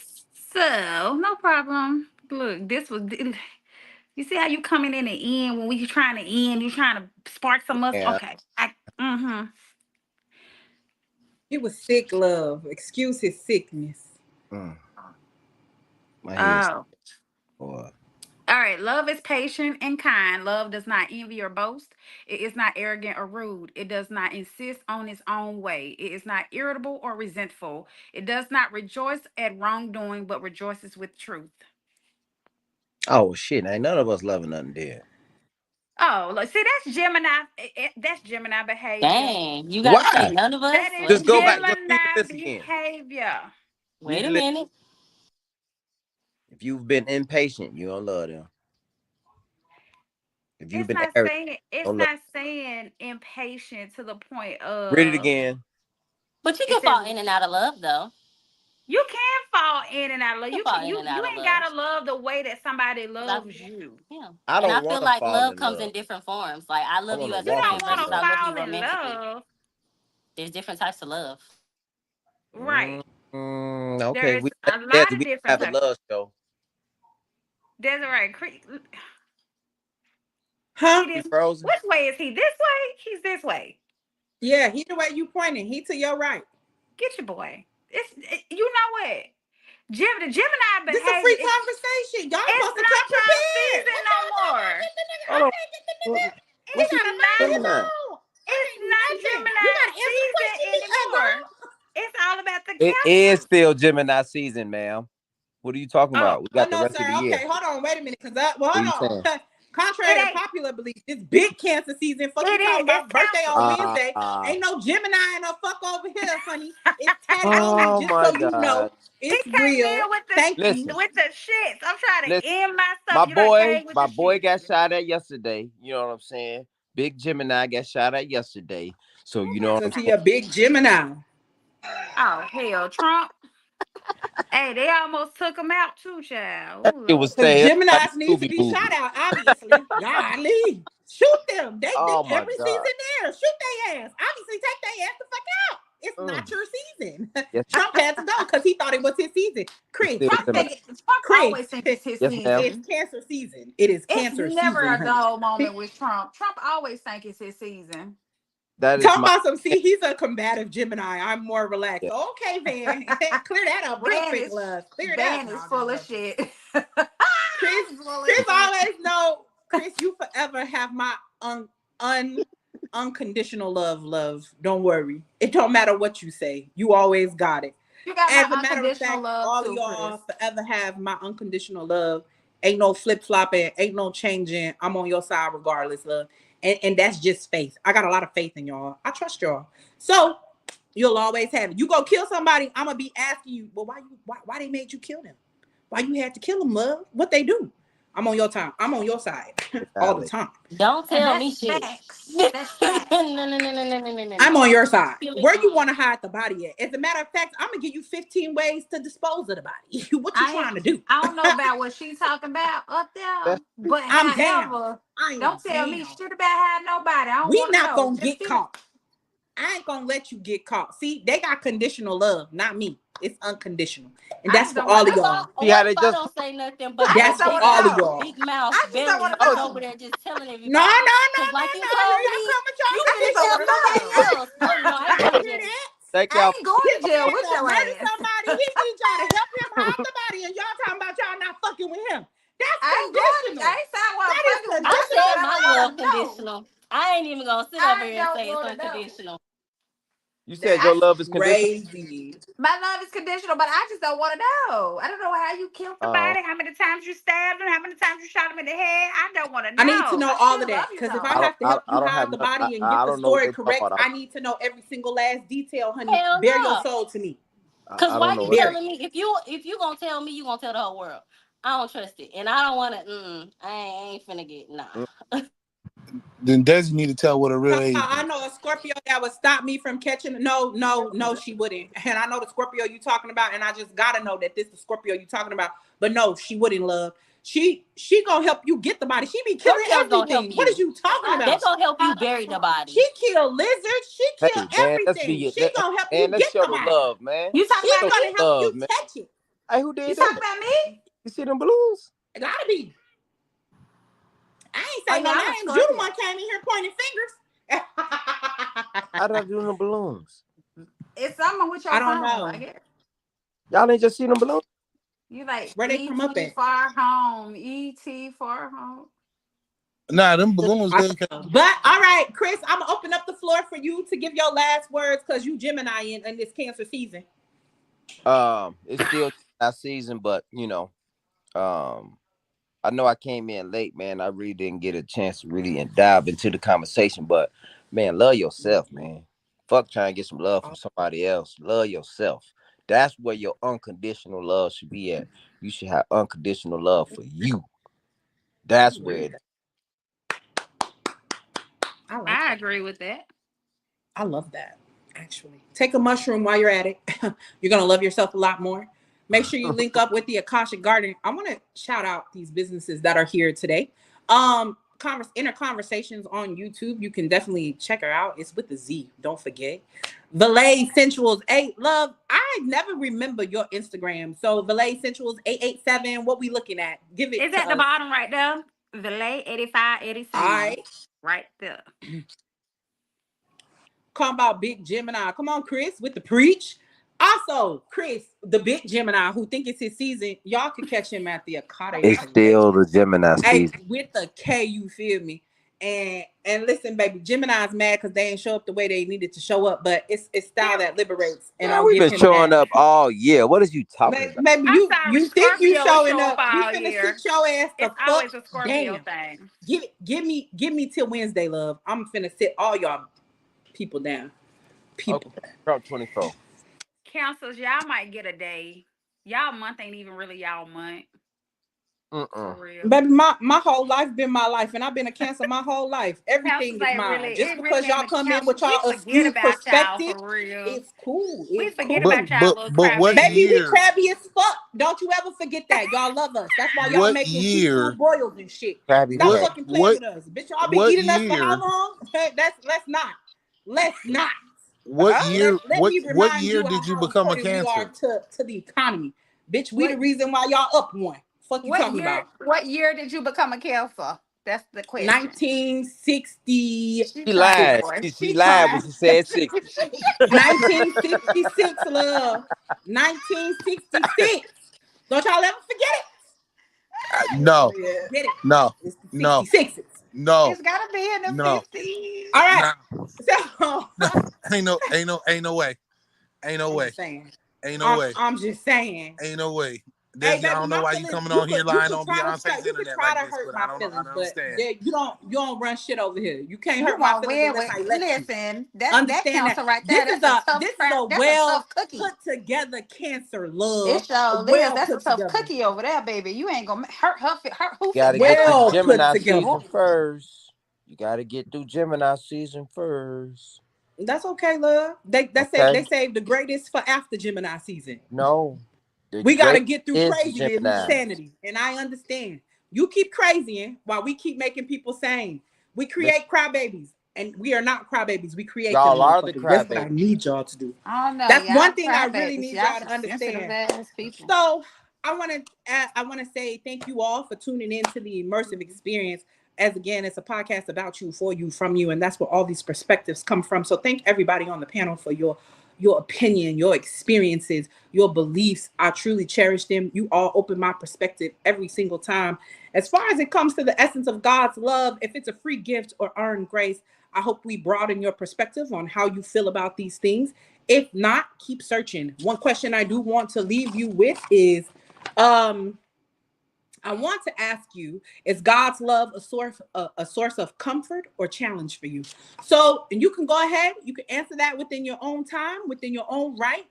So, no problem. Look, you see how you coming in the end when we trying to end, you trying to spark some muscle. Yeah. Okay. He was sick, love. Excuse his sickness. My head. All right. Love is patient and kind. Love does not envy or boast. It is not arrogant or rude. It does not insist on its own way. It is not irritable or resentful. It does not rejoice at wrongdoing, but rejoices with truth. Oh shit! Ain't none of us loving nothing dead. Oh, look, see, that's Gemini. That's Gemini behavior. Dang, you gotta say none of us. That is Just go back. Gemini Just read the list again. behavior. Wait a minute. If you've been impatient, you don't love them. If you've been it's not saying impatient to the point of. Read it again. But you can fall in and out of love, though. You can fall in and out of love. You ain't gotta love the way that somebody loves you. Yeah. I don't and I feel like love comes love. in different forms. Like I love you as a You friend don't want versus to I love fall you in romantically. love. There's different types of love. Right. Okay. There's a lot of different have types. a love show. Desiree, Huh? He frozen? Which way is he? This way? He's this way. Yeah, he the way you pointing. He to your right. Get your boy. You know what? The Gemini behavior. This is a free conversation. Y'all supposed to come prepared. No more. What's Gemini? It's not Gemini season anymore. It's all about the It is still Gemini season, ma'am. What are you talking about? We got the rest of the year. Okay, hold on, wait a minute, hold on. Contrary to popular belief, it's big Cancer season. Fuck you talking about birthday on Wednesday. Ain't no Gemini and no fuck over here, honey. It's tattooed, just so you know. It's real. With the shits. I'm trying to end my stuff. My boy got shot at yesterday. You know what I'm saying? Big Gemini got shot at yesterday. So you know what I'm saying? He a big Gemini. Oh hell, Trump. Hey, they almost took him out too, child. It was Geminis need to be shot out, obviously. Golly. Shoot them. They every season there. Shoot their ass. Obviously, take their ass the fuck out. It's not your season. Yes, Trump had to go because he thought it was his season. it's Chris, still Gemini. Trump Chris, always think it's his Yes, ma'am. it's season. cancer season. It is It's cancer never season, a honey. dull moment with Trump. Trump always think it's his season. That is Talk my. about some. See, he's a combative Gemini. I'm more relaxed. Yeah. Okay, Van, clear that up real quick, love. Clear it Van up. is No, full no, of shit. Chris, He's full of Chris shit. always know. Chris, you forever have my unconditional love. Don't worry. It don't matter what you say. You always got it. You got As my a matter of unconditional fact, love all of too, y'all Chris. forever have my unconditional love. Ain't no flip flopping. Ain't no changing. I'm on your side regardless, love. And that's just faith. I got a lot of faith in y'all. I trust y'all. So you'll always have it. You go kill somebody, I'm gonna be asking you, well, why they made you kill them? Why you had to kill them, love? What they do? I'm on your time. I'm on your side all the time. Don't And tell me that's shit. facts. That's facts. No. I'm on your side. Kill it Where you all. want to hide the body at? As a matter of fact, I'm gonna give you 15 ways to dispose of the body. What you trying to do? I don't know about what she's talking about up there, but I'm down. however, I am don't tell me down. shit about how nobody. I don't We want to not know. gonna Just get kill caught. I ain't gonna let you get caught. See, they got conditional love, not me. It's unconditional, and I that's just for don't all want of to know. y'all. See how What they if I just. don't say nothing, but I That's just that don't for big want to all of mouth, know. y'all. big mouth I just don't Barry want is to over know. there just telling No, everybody? Cause like you Here told y'all me, come with y'all you I finna just don't tell want to conditional somebody know. else. Oh no, I ain't I going to hear jail. that. Thank I y'all. ain't going This to jail man with gonna your murder ass. somebody. He need y'all to help him hide the body, and y'all talking about y'all not fucking with him. That's I ain't going to. I conditional. ain't saying what I'm That is fucking with. I I just conditional said said I my don't love. want love to know. conditional. I ain't even gonna sit over I here and don't say it's want to know. unconditional. You said your I love is conditional. Crazy. My love is conditional, but I just don't want to know. I don't know how you killed Oh, somebody, how many times you stabbed them, how many times you shot them in the head. I don't want to I need to know. know I all of still love that you because if I though. have to help I you don't have hide the none. body and get I the don't know what story they talk correct, about. I need to know every single last detail, honey. Hell Bare your no. soul to me. Cause I don't why know you what. Bare it. telling me if you gonna tell me, you gonna tell the whole world. I don't trust it, and I don't want to. I ain't finna get nah. Mm. Then Desi need to tell what her real age I is. know a Scorpio that would stop me from catching. No, she wouldn't. And I know the Scorpio you talking about, and I just gotta know that this is the Scorpio you talking about. But no, she wouldn't, love. She gonna help you get the body. She be killing Scorpios gonna help everything. What is you. you talking They about? gonna help you bury the She body. kill lizards. She kill Hey man, let's everything. be. She gonna help Man, you let's get show the the body. love, man. You talking She about Show me? gonna the help you love, man. touch it. Hey, who You did talking that? about me? You see them balloons? It gotta be. I ain't Oh say no yeah, I'm a names. You the Scorpio. one came in here pointing fingers. How did I do them balloons? It's something with your I don't phone, I know guess. Y'all ain't just see them balloons? You like where they come up ET at. far home, ET far home. Nah, them balloons I they don't know. But all right, Chris, I'm gonna open up the floor for you to give your last words because you Gemini in this Cancer season. It's still that season, but um, I know I came in late, man. I really didn't get a chance to really dive into the conversation, but man, love yourself, man. Fuck trying to get some love from somebody else. Love yourself. That's where your unconditional love should be at. You should have unconditional love for you. That's where it. I like I that. agree with that. I love that. Actually, take a mushroom while you're at it. You're gonna love yourself a lot more. Make sure you link up with the Akashic Garden. I want to shout out these businesses that are here today. Inner Conversations on YouTube. You can definitely check her out. It's with the Z. Don't forget. Valet Sensuals 8. Love, I never remember your Instagram. So Valet Sensuals 887. What we looking at? Give it It's to at the us. bottom right there. Valet 85 All 87. right. Right there. Come about Big Gemini. Come on, Chris, with the preach. Also, Chris, the big Gemini who think it's his season, y'all could catch him at the Akate It's still the Gemini Hey, season. with the K, you feel me? And listen, baby, Gemini's mad because they ain't show up the way they needed to show up, but it's style that liberates, and Man, I'll we've give been him showing that. up all year. What is you talking about? Maybe I'm sorry, you think you Scorpios showing show up up. We all finna year. sit your ass the It's fuck always a Scorpio down. thing. Give me till Wednesday, love. I'm finna sit all y'all people down. Okay, People. Trump 24. Cancers, y'all might get a day. Y'all month ain't even really y'all month. For real. Baby, my whole life been my life, and I've been a Cancer my whole life. Cancers Everything is ain't mine. really, Just it really because ain't y'all the come in with cancers. We y'all forget skewed about y'all perspective, for real. it's cool. We It's forget cool. about y'all little but what Baby, we crybabies. year? crabby as fuck. Don't you ever forget that. Y'all love us. That's why y'all What making seafood year? broils and shit. Krabby Stop What Patty. fucking playing what with us. Bitch, y'all been what eating us for how year? long? Let's not. Let's not. What year? Let me What remind year you of did you how become a important we are Cancer? to the economy. Bitch, we the reason why y'all up one. Fuck you talking about? What year did you become a Cancer? That's the question. 1960. She She trying, lied. boy. She She lied when trying. she said 60. 1966, love. 1966. Don't y'all ever forget it. No, Get it? no, It's the no, 66s. no, It's gotta be in the no. 50s. All right. No, So ain't no way. Ain't no I'm way. just saying. Ain't no way. I'm just saying. Ain't no way. Hey, I baby, don't know my why you feelings. coming on here You lying could on try to Beyonce's you could internet try like to this, hurt but I my don't know. I feelings, don't but understand. you don't run shit over here. You can't You hurt my gonna feelings win unless with I let you. listen, that Understand that counter right there. That's this is a that's a well tough cookie. put together Cancer, It love. sure is. Well That's a put tough together. cookie over there, baby. You ain't gonna hurt who Got to feelings. I get know through that. Well put Gemini together. season first. You got to get through Gemini season first. That's okay, love. Okay? They saved the greatest for after Gemini season. No. The We got to great get through is crazy to Gemini. sanity. And I understand. You keep crazying while we keep making people sane. We create crybabies. And we are not crybabies. We create them Y'all are the motherfuckers. That's what I crybaby. need y'all to do. I don't know. That's one Y'all thing I really crybabies. need Y'all y'all to some sensitive understand. ass people. So I want to say thank you all for tuning in to the immersive experience. As again, it's a podcast about you, for you, from you, and that's where all these perspectives come from. So thank everybody on the panel for your opinion, your experiences, your beliefs. I truly cherish them. You all open my perspective every single time. As far as it comes to the essence of God's love, if it's a free gift or earned grace, I hope we broaden your perspective on how you feel about these things. If not, keep searching. One question I do want to leave you with is I want to ask you, is God's love a source of comfort or challenge for you? So, and you can go ahead, you can answer that within your own time, within your own right.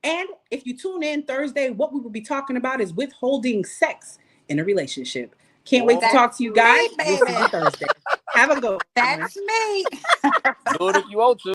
And if you tune in Thursday, what we will be talking about is withholding sex in a relationship. Can't wait to That's talk to you guys. me, We'll see you baby. Thursday. Have a good one. That's me. Do it if you want to.